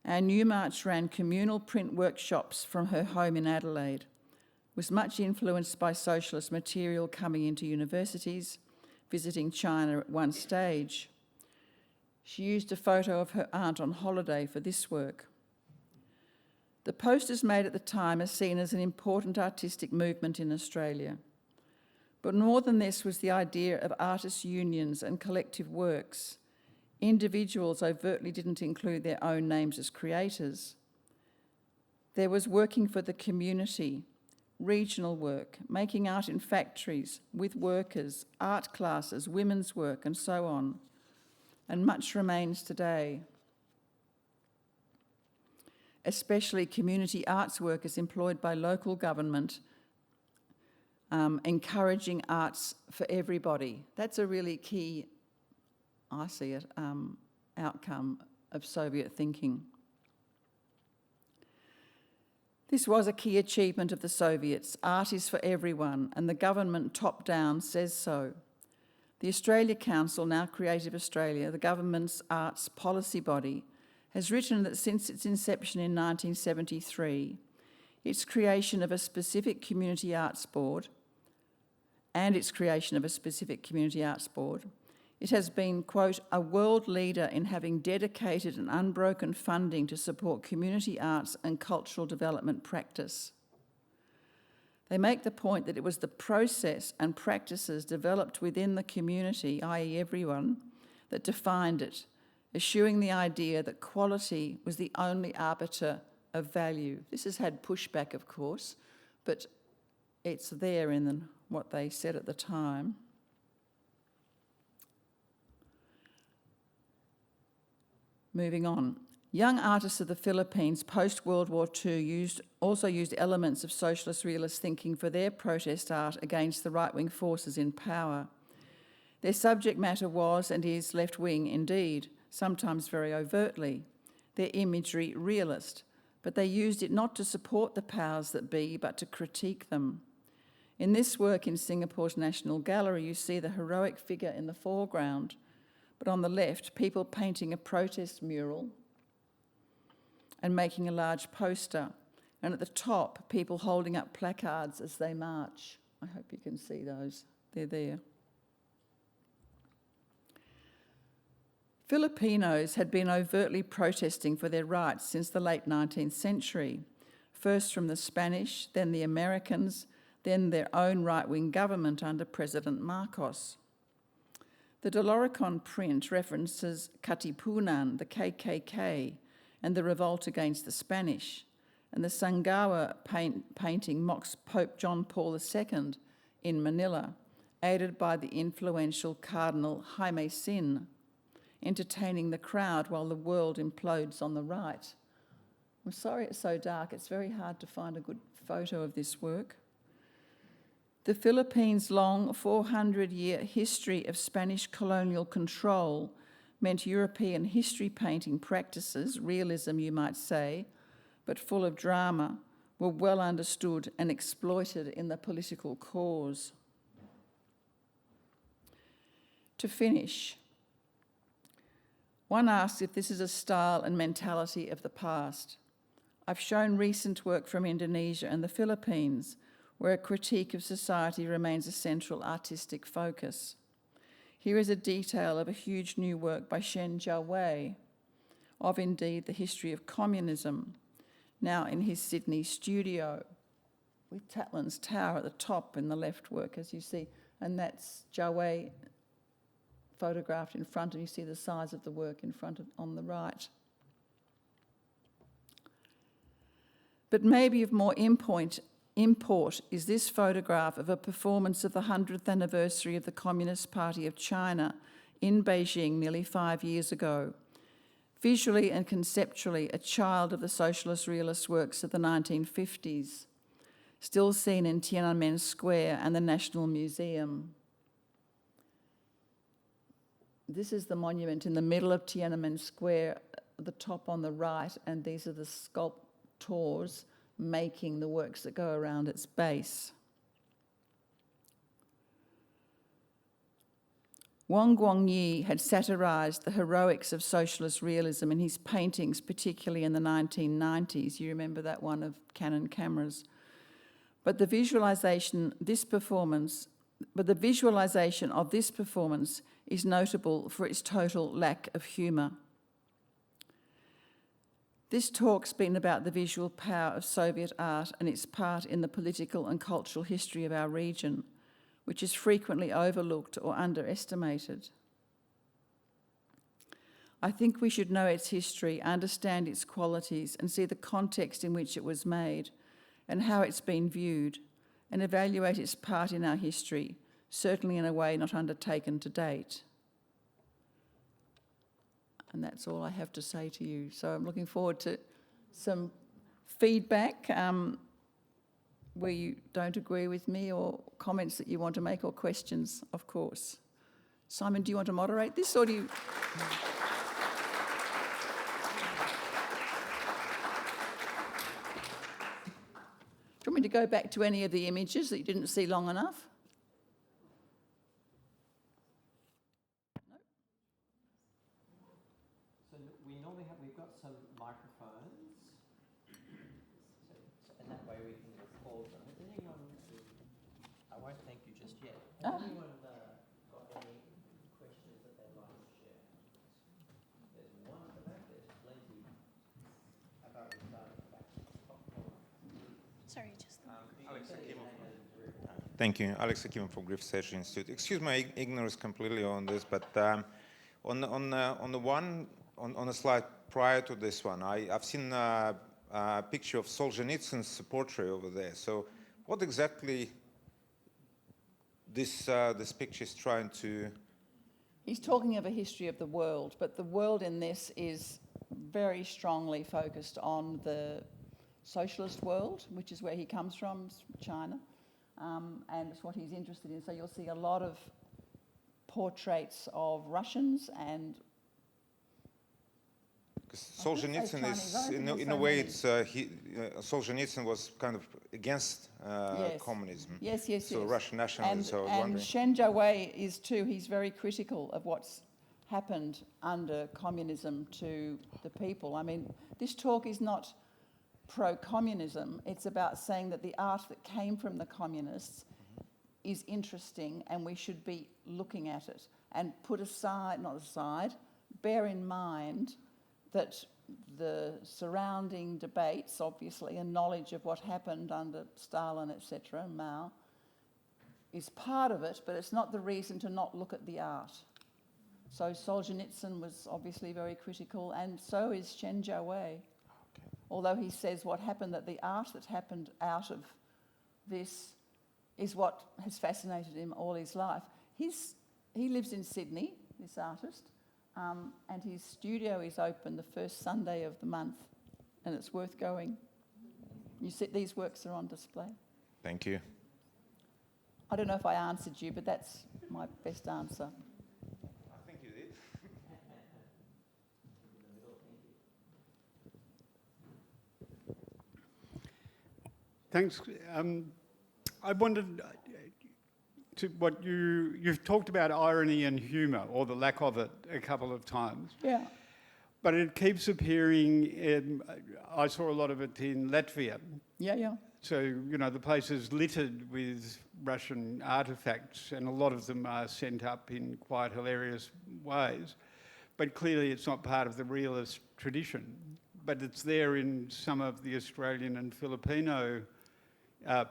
Speaker 2: Our Newmarch ran communal print workshops from her home in Adelaide, was much influenced by socialist material coming into universities, visiting China at one stage. She used a photo of her aunt on holiday for this work. The posters made at the time are seen as an important artistic movement in Australia. But more than this was the idea of artists' unions and collective works. Individuals overtly didn't include their own names as creators. There was working for the community, regional work, making art in factories, with workers, art classes, women's work, and so on. And much remains today. Especially community arts workers employed by local government, encouraging arts for everybody. That's a really key, I see it, outcome of Soviet thinking. This was a key achievement of the Soviets. Art is for everyone, and the government top-down says so. The Australia Council, now Creative Australia, the government's arts policy body, has written that since its inception in 1973, its creation of a specific community arts board, it has been, quote, a world leader in having dedicated and unbroken funding to support community arts and cultural development practice. They make the point that it was the process and practices developed within the community, i.e. everyone, that defined it, eschewing the idea that quality was the only arbiter of value. This has had pushback, of course, but it's there in what they said at the time. Moving on. Young artists of the Philippines post-World War II also used elements of socialist realist thinking for their protest art against the right-wing forces in power. Their subject matter was and is left-wing indeed, sometimes very overtly, their imagery realist, but they used it not to support the powers that be, but to critique them. In this work in Singapore's National Gallery, you see the heroic figure in the foreground, but on the left, people painting a protest mural and making a large poster, and at the top, people holding up placards as they march. I hope you can see those. They're there. Filipinos had been overtly protesting for their rights since the late 19th century, first from the Spanish, then the Americans, then their own right-wing government under President Marcos. The Doloricon print references Katipunan, the KKK, and the revolt against the Spanish, and the Sangawa painting mocks Pope John Paul II in Manila, aided by the influential Cardinal Jaime Sin, entertaining the crowd while the world implodes on the right. I'm sorry it's so dark, it's very hard to find a good photo of this work. The Philippines' long 400-year history of Spanish colonial control meant European history painting practices, realism you might say, but full of drama, were well understood and exploited in the political cause. To finish, one asks if this is a style and mentality of the past. I've shown recent work from Indonesia and the Philippines, where a critique of society remains a central artistic focus. Here is a detail of a huge new work by Shen Jiawei, of indeed the history of communism, now in his Sydney studio, with Tatlin's Tower at the top in the left work, as you see, and that's Jiawei photographed in front, and you see the size of the work in front of, on the right. But maybe of more import is this photograph of a performance of the 100th anniversary of the Communist Party of China in Beijing nearly 5 years ago. Visually and conceptually, a child of the socialist realist works of the 1950s, still seen in Tiananmen Square and the National Museum. this is the monument in the middle of Tiananmen Square, the top on the right, and these are the sculptors making the works that go around its base. Wang Guangyi had satirised the heroics of socialist realism in his paintings, particularly in the 1990s. You remember that one of Canon cameras. But the visualisation of this performance is notable for its total lack of humour. This talk's been about the visual power of Soviet art and its part in the political and cultural history of our region, which is frequently overlooked or underestimated. I think we should know its history, understand its qualities, and see the context in which it was made and how it's been viewed, and evaluate its part in our history, certainly in a way not undertaken to date. And that's all I have to say to you. So I'm looking forward to some feedback where you don't agree with me, or comments that you want to make, or questions, of course. Simon, do you want to moderate this, or do you... Do you want me to go back to any of the images that you didn't see long enough? No?
Speaker 1: So we've got some microphones, and that way we can record them. Has anyone, I won't thank you just yet. Has anyone got any questions that they'd like to share? There's one at the back, there's plenty. About the back.
Speaker 3: Sorry, just...
Speaker 4: Thank you. Alex Akimov from Griffith Research Institute. Excuse my ignorance completely on this, but on a slide prior to this one, I've seen a picture of Solzhenitsyn's portrait over there. So what exactly this picture is trying to...
Speaker 2: He's talking of a history of the world, but the world in this is very strongly focused on the socialist world, which is where he comes from, China, and it's what he's interested in. So you'll see a lot of portraits of Russians and...
Speaker 4: Solzhenitsyn is, in a way, Solzhenitsyn was kind of against communism.
Speaker 2: Yes.
Speaker 4: So Russian nationalism, so I was wondering.
Speaker 2: And Shen Jiawei is too. He's very critical of what's happened under communism to the people. I mean, this talk is not pro-communism. It's about saying that the art that came from the communists is interesting, and we should be looking at it and bear in mind that the surrounding debates, obviously, and knowledge of what happened under Stalin, etc., and Mao, is part of it, but it's not the reason to not look at the art. So Solzhenitsyn was obviously very critical, and so is Shen Jiawei. Although he says what happened, that the art that happened out of this is what has fascinated him all his life. He lives in Sydney, this artist, and his studio is open the first Sunday of the month, and it's worth going. You see, these works are on display.
Speaker 4: Thank you.
Speaker 2: I don't know if I answered you, but that's my best answer.
Speaker 4: I think you did.
Speaker 5: Thanks. I wondered to what you've talked about irony and humour, or the lack of it, a couple of times.
Speaker 2: Yeah.
Speaker 5: But it keeps appearing I saw a lot of it in Latvia.
Speaker 2: Yeah.
Speaker 5: So, you know, the place is littered with Russian artefacts, and a lot of them are sent up in quite hilarious ways. But clearly it's not part of the realist tradition. But it's there in some of the Australian and Filipino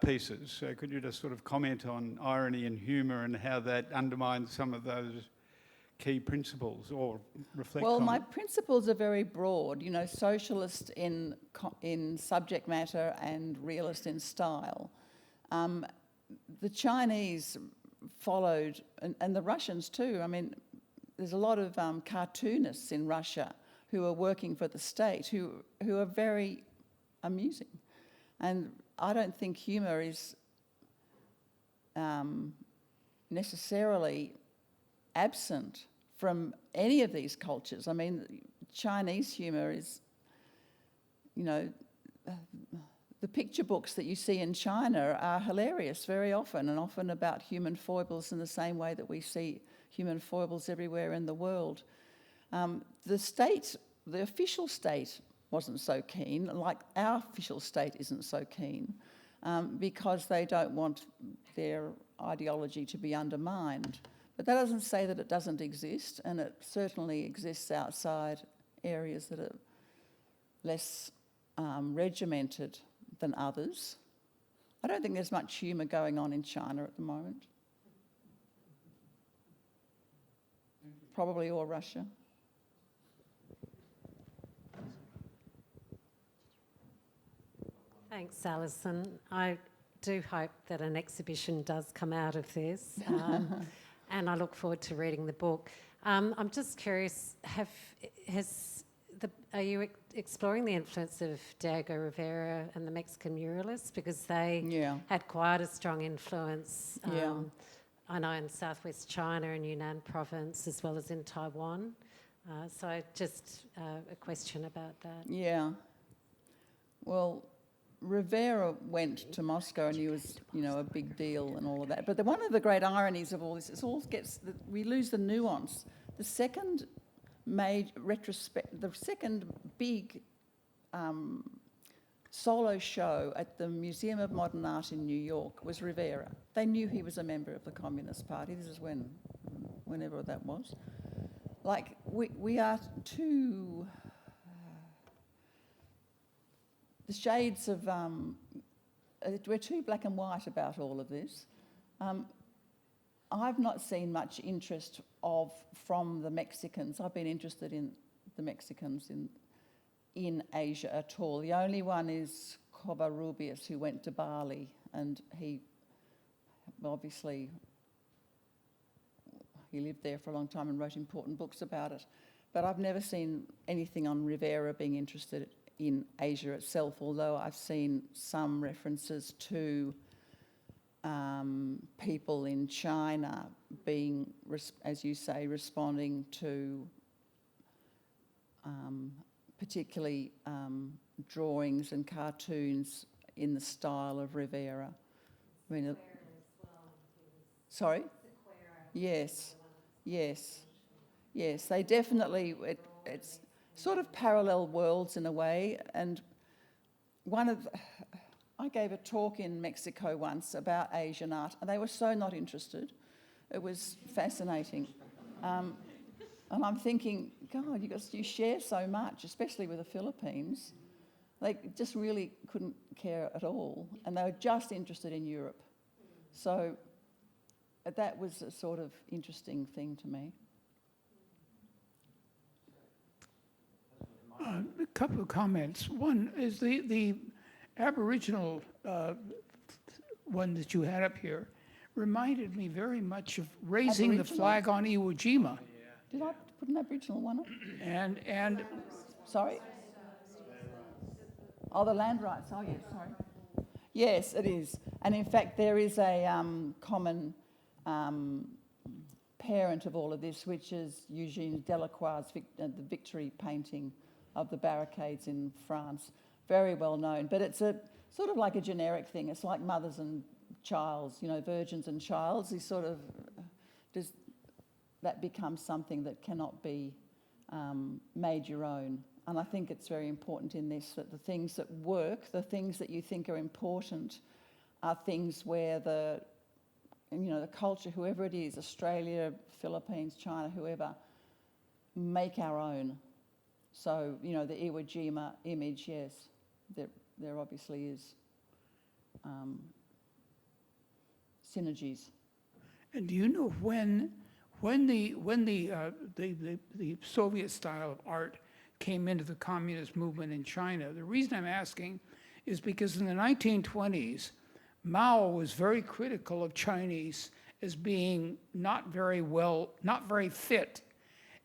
Speaker 5: pieces. So could you just sort of comment on irony and humour and how that undermines some of those key principles, or reflect on?
Speaker 2: Well, my principles are very broad, you know, socialist in subject matter and realist in style. The Chinese followed, and the Russians too. I mean, there's a lot of cartoonists in Russia who are working for the state who are very amusing. And I don't think humour is necessarily absent from any of these cultures. I mean, Chinese humour is, you know, the picture books that you see in China are hilarious very often, and often about human foibles in the same way that we see human foibles everywhere in the world. The state, the official state, wasn't so keen, like our official state isn't so keen, because they don't want their ideology to be undermined. But that doesn't say that it doesn't exist, and it certainly exists outside areas that are less regimented than others. I don't think there's much humour going on in China at the moment. Probably, or Russia.
Speaker 3: Thanks, Alison. I do hope that an exhibition does come out of this, and I look forward to reading the book. I'm just curious, are you exploring the influence of Diego Rivera and the Mexican muralists? Because they had quite a strong influence, I know, in southwest China and Yunnan province, as well as in Taiwan. So just a question about that.
Speaker 2: Yeah. Well, Rivera went to Moscow and he was, you know, a big deal and all of that. But one of the great ironies of all this is we lose the nuance. The second big solo show at the Museum of Modern Art in New York was Rivera. They knew he was a member of the Communist Party. This is whenever that was. Like, we are too... the shades of... we're too black and white about all of this. I've not seen much interest from the Mexicans. I've been interested in the Mexicans in Asia at all. The only one is Covarrubias, who went to Bali, and he obviously lived there for a long time and wrote important books about it. But I've never seen anything on Rivera being interested in Asia itself, although I've seen some references to people in China being, as you say, responding to particularly drawings and cartoons in the style of Rivera. I mean, sorry? Yes, yes, yes. They definitely. It's sort of parallel worlds in a way. And I gave a talk in Mexico once about Asian art, and they were so not interested. It was fascinating. And I'm thinking, God, you share so much, especially with the Philippines. They just really couldn't care at all, and they were just interested in Europe. So that was a sort of interesting thing to me.
Speaker 6: A couple of comments. One is the Aboriginal one that you had up here reminded me very much of raising the flag on Iwo Jima.
Speaker 2: Did I put an Aboriginal one up?
Speaker 6: And
Speaker 2: Sorry? Oh, the land rights. Oh, yes, sorry. Yes, it is. And in fact, there is a common parent of all of this, which is Eugene Delacroix's the victory painting of the barricades in France. Very well known. But it's a sort of like a generic thing. It's like mothers and childs, virgins and childs. These sort of... that becomes something that cannot be made your own. And I think it's very important in this that the things that work, the things that you think are important, are things where the culture, whoever it is, Australia, Philippines, China, whoever, make our own. So, the Iwo Jima image, yes, there obviously is synergies.
Speaker 6: And do you know when the Soviet style of art came into the communist movement in China? The reason I'm asking is because in the 1920s, Mao was very critical of Chinese as being not very fit.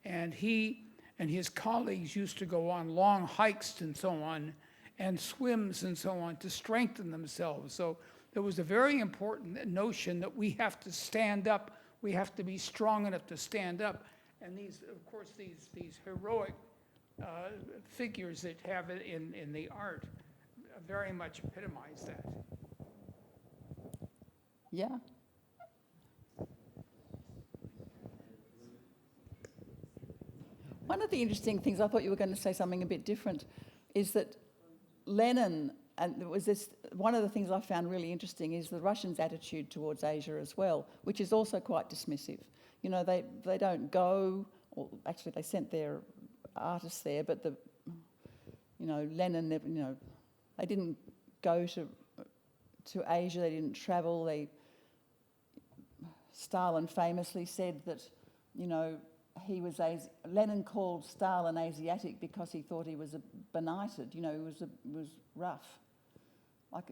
Speaker 6: And he and his colleagues used to go on long hikes and so on, and swims and so on to strengthen themselves. So there was a very important notion that we have to stand up, we have to be strong enough to stand up. And these, of course, these heroic figures that have it in the art very much epitomize that.
Speaker 2: Yeah. One of the interesting things, I thought you were going to say something a bit different, is that Lenin, and there was this, one of the things I found really interesting is the Russians' attitude towards Asia as well, which is also quite dismissive. You know, they don't go, or actually they sent their artists there, but Lenin never, they didn't go to Asia, they didn't travel. Stalin famously said that, Lenin called Stalin Asiatic because he thought he was benighted, he was rough. Like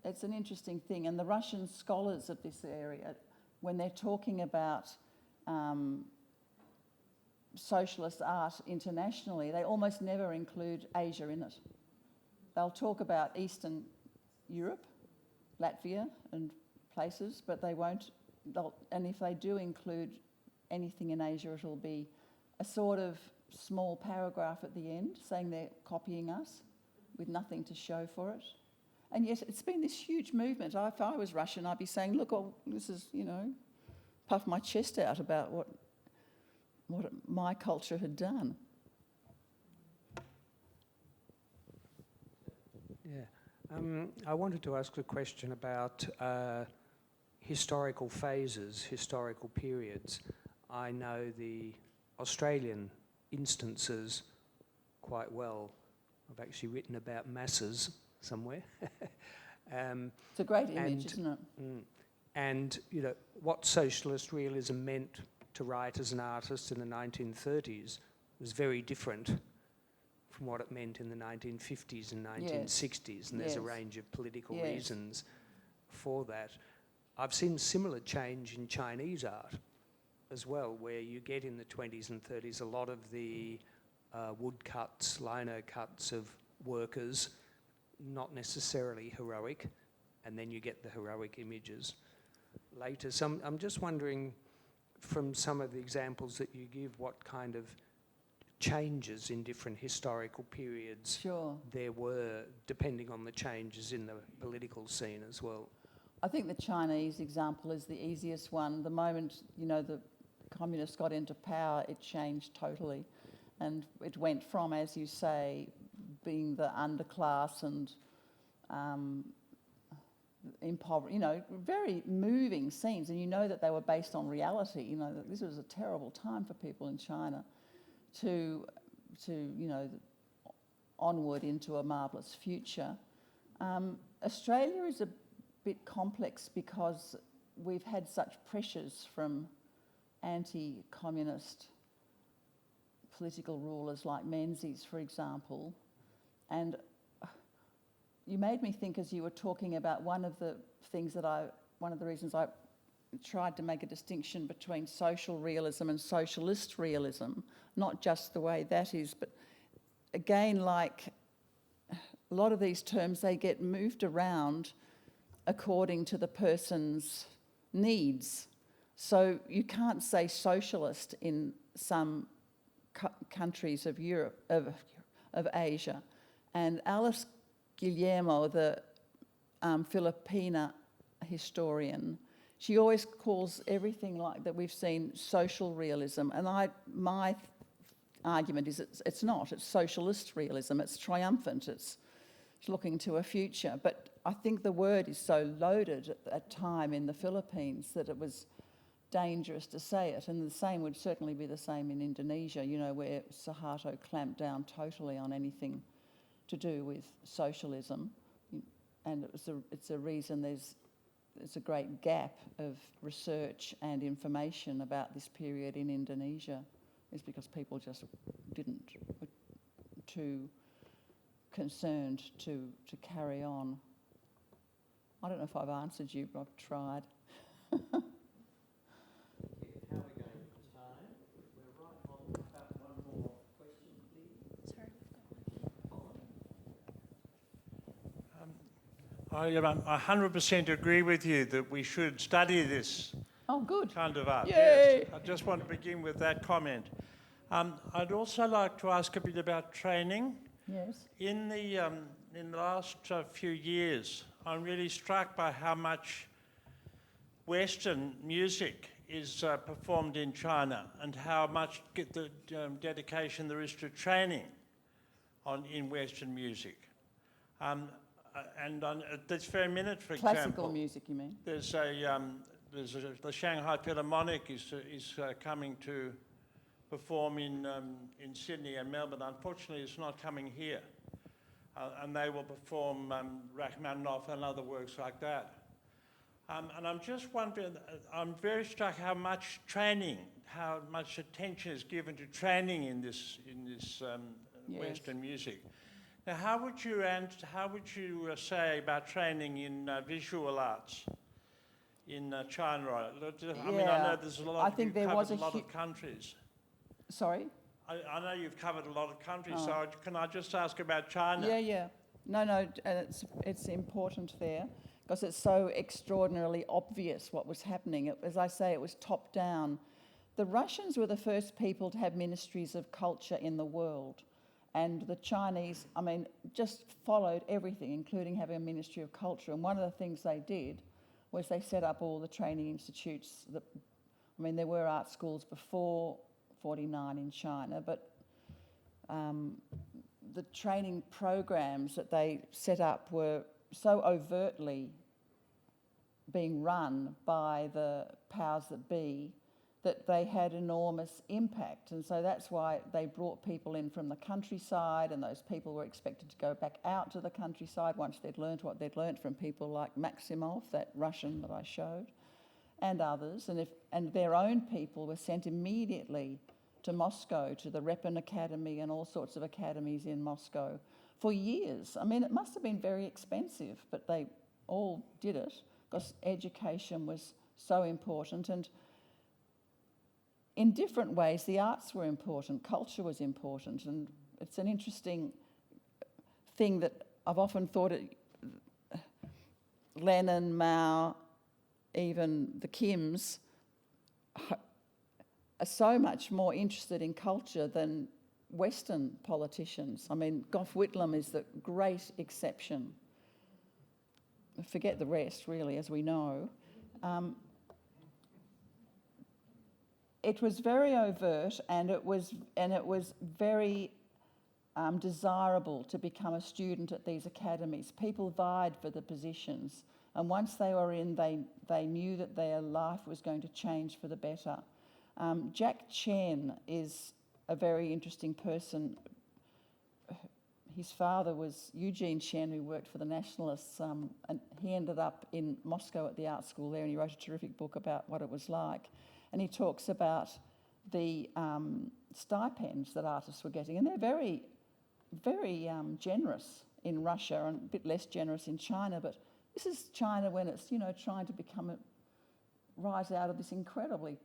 Speaker 2: it's an interesting thing. And the Russian scholars of this area, when they're talking about socialist art internationally, they almost never include Asia in it. They'll talk about Eastern Europe, Latvia and places, but they won't, and if they do include anything in Asia, it'll be a sort of small paragraph at the end saying they're copying us with nothing to show for it. And yet it's been this huge movement. If I was Russian, I'd be saying, look, this is, puff my chest out about what my culture had done.
Speaker 7: Yeah. I wanted to ask a question about historical phases, historical periods. I know the Australian instances quite well. I've actually written about masses somewhere.
Speaker 2: It's a great image, isn't it?
Speaker 7: And what socialist realism meant to writers and artists in the 1930s was very different from what it meant in the 1950s and 1960s, and there's a range of political reasons for that. I've seen similar change in Chinese art as well, where you get in the 20s and 30s a lot of the woodcuts, lino cuts of workers, not necessarily heroic, and then you get the heroic images later. So I'm just wondering, from some of the examples that you give, what kind of changes in different historical periods there were, depending on the changes in the political scene as well.
Speaker 2: I think the Chinese example is the easiest one. The moment, the communists got into power, it changed totally. And it went from, as you say, being the underclass and impoverished, very moving scenes. And that they were based on reality, that this was a terrible time for people in China, to onward into a marvellous future. Australia is a bit complex because we've had such pressures from anti-communist political rulers like Menzies, for example. And you made me think, as you were talking about, one of the reasons I tried to make a distinction between social realism and socialist realism, not just the way that is, but again, like a lot of these terms, they get moved around according to the person's needs. So you can't say socialist in some countries of Europe, of Asia. And Alice Guillermo, the Filipina historian, she always calls everything like that we've seen social realism. And my argument is it's not. It's socialist realism. It's triumphant. It's looking to a future. But I think the word is so loaded at that time in the Philippines that it was dangerous to say it. And the same would certainly be the same in Indonesia, where Suharto clamped down totally on anything to do with socialism. And it's a reason there's a great gap of research and information about this period in Indonesia, is because people just were too concerned to carry on. I don't know if I've answered you, but I've tried.
Speaker 1: How are we going for time? We're right on about one more question, please.
Speaker 8: Sorry, I 100% agree with you that we should study this
Speaker 2: Oh, good.
Speaker 8: kind of art.
Speaker 2: Yay!
Speaker 8: Yes, I just want to begin with that comment. I'd also like to ask a bit about training.
Speaker 2: Yes.
Speaker 8: In the last few years, I'm really struck by how much Western music is performed in China and how much dedication there is to training in Western music. And at this very minute, for example,
Speaker 2: Classical music, you mean?
Speaker 8: the Shanghai Philharmonic is coming to perform in Sydney and Melbourne. Unfortunately, it's not coming here, and they will perform Rachmaninoff and other works like that. And I'm just wondering, I'm very struck how much training, how much attention is given to training in this
Speaker 2: Yes.
Speaker 8: Western music. Now, how would you say about training in visual arts in China? I mean, I know there's a lot.
Speaker 2: I think there was a
Speaker 8: lot of countries.
Speaker 2: Sorry?
Speaker 8: I know you've covered a lot of countries, so can I just ask about China?
Speaker 2: Yeah. No, and it's important there because it's so extraordinarily obvious what was happening. As I say, it was top down. The Russians were the first people to have ministries of culture in the world. And the Chinese, I mean, just followed everything, including having a Ministry of Culture. And one of the things they did was they set up all the training institutes. There were art schools before 49 in China, but the training programs that they set up were so overtly being run by the powers that be that they had enormous impact. And so that's why they brought people in from the countryside, and those people were expected to go back out to the countryside once they'd learned what they'd learned from people like Maximov, that Russian that I showed, and others. And their own people were sent immediately to Moscow, to the Repin Academy and all sorts of academies in Moscow for years. I mean, it must have been very expensive, but they all did it because education was so important. And in different ways, the arts were important, culture was important, and it's an interesting thing that I've often thought Lenin, Mao, even the Kims are so much more interested in culture than Western politicians. I mean, Gough Whitlam is the great exception. Forget the rest, really, as we know. It was very overt, and it was very desirable to become a student at these academies. People vied for the positions, and once they were in, they knew that their life was going to change for the better. Jack Chen is a very interesting person. His father was Eugene Chen, who worked for the Nationalists, and he ended up in Moscow at the art school there, and he wrote a terrific book about what it was like. And he talks about the stipends that artists were getting, and they're very, very generous in Russia and a bit less generous in China. But this is China when it's, trying to rise out of this incredibly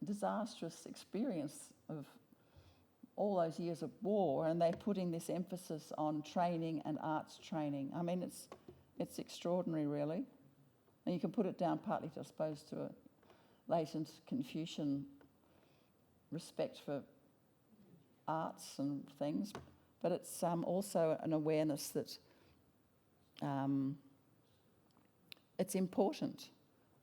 Speaker 2: disastrous experience of all those years of war, and they're putting this emphasis on training and arts training. I mean, it's extraordinary, really. And you can put it down partly, I suppose, to a latent Confucian respect for arts and things, but it's also an awareness that it's important.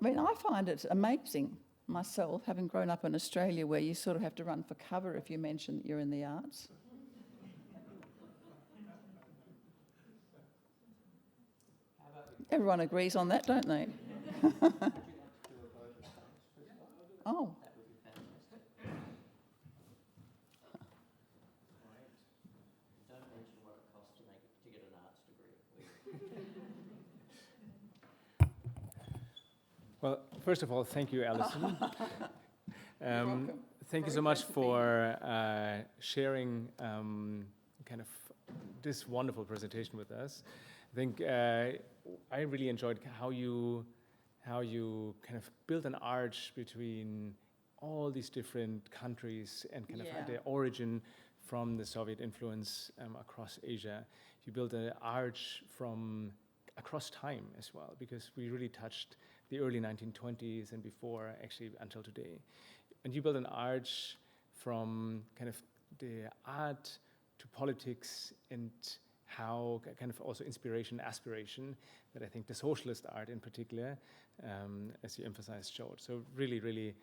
Speaker 2: I mean, I find it amazing myself, having grown up in Australia, where you sort of have to run for cover if you mention that you're in the arts. Everyone agrees on that, don't they? Oh.
Speaker 1: That would be fantastic. Don't mention what it costs to get an arts degree.
Speaker 9: Well, first of all, thank you, Alison.
Speaker 2: You're welcome.
Speaker 9: Thank you so much for sharing kind of this wonderful presentation with us. I think I really enjoyed how you kind of built an arch between all these different countries and kind of their origin from the Soviet influence across Asia. You built an arch from across time as well, because we really touched the early 1920s and before, actually until today. And you built an arch from kind of the art to politics and how kind of also inspiration, aspiration that I think the socialist art in particular, as you emphasized, showed. So really, really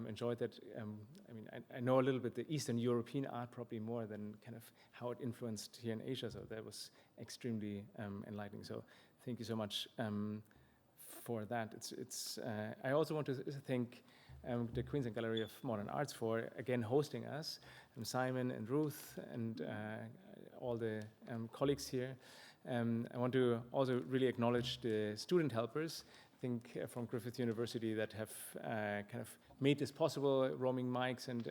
Speaker 9: enjoyed that. I mean, I know a little bit the Eastern European art probably more than kind of how it influenced here in Asia. So that was extremely enlightening. So thank you so much for that. I also want to thank the Queensland Gallery of Modern Arts for again hosting us, and Simon and Ruth and all the colleagues here. I want to also really acknowledge the student helpers, I think from Griffith University, that have kind of made this possible, roaming mics, and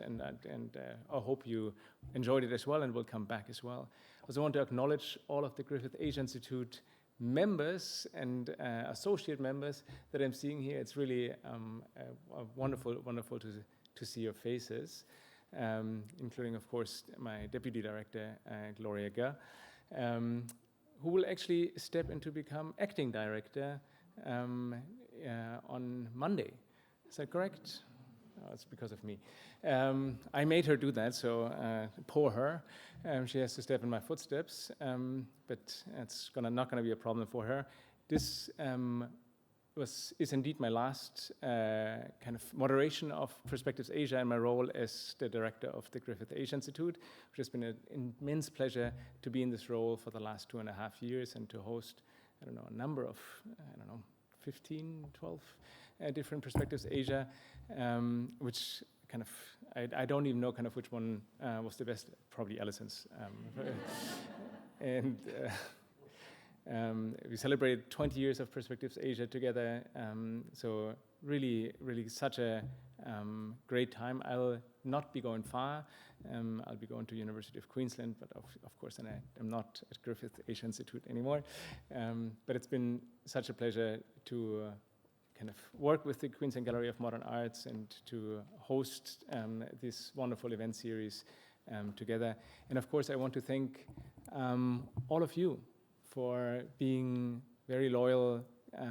Speaker 9: I hope you enjoyed it as well and will come back as well. I also want to acknowledge all of the Griffith Asia Institute members and associate members that I'm seeing here. It's really wonderful to see your faces, including, of course, my deputy director, Gloria Ga, who will actually step in to become acting director on Monday. Is that correct? Oh, it's because of me. I made her do that, so poor her. She has to step in my footsteps, but it's not going to be a problem for her. This is indeed my last kind of moderation of Perspectives Asia and my role as the director of the Griffith Asia Institute, which has been an immense pleasure to be in this role for the last 2.5 years and to host, a number of, 15, 12 different Perspectives Asia, which kind of, I don't even know kind of which one was the best, probably Alison's. And we celebrated 20 years of Perspectives Asia together, so really, really such a great time. I'll not be going far. I'll be going to University of Queensland, but of course, and I'm not at Griffith Asia Institute anymore. But it's been such a pleasure to kind of work with the Queensland Gallery of Modern Arts and to host this wonderful event series together. And of course, I want to thank all of you for being very loyal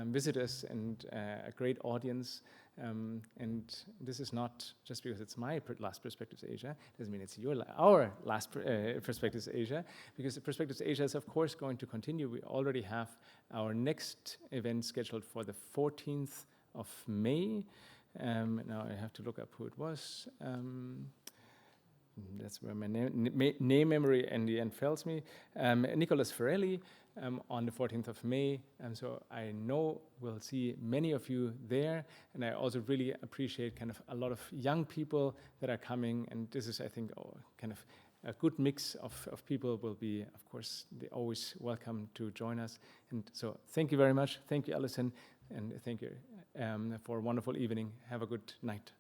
Speaker 9: visitors and a great audience. And this is not just because it's my last Perspectives Asia, doesn't mean it's our last Perspectives Asia, because Perspectives Asia is of course going to continue. We already have our next event scheduled for the 14th of May. Now I have to look up who it was. That's where my name memory in the end fails me. Nicholas Ferrelli on the 14th of May. So I know we'll see many of you there. And I also really appreciate kind of a lot of young people that are coming. And this is, I think, kind of a good mix of people will be, of course, they're always welcome to join us. And so thank you very much. Thank you, Alison. And thank you for a wonderful evening. Have a good night.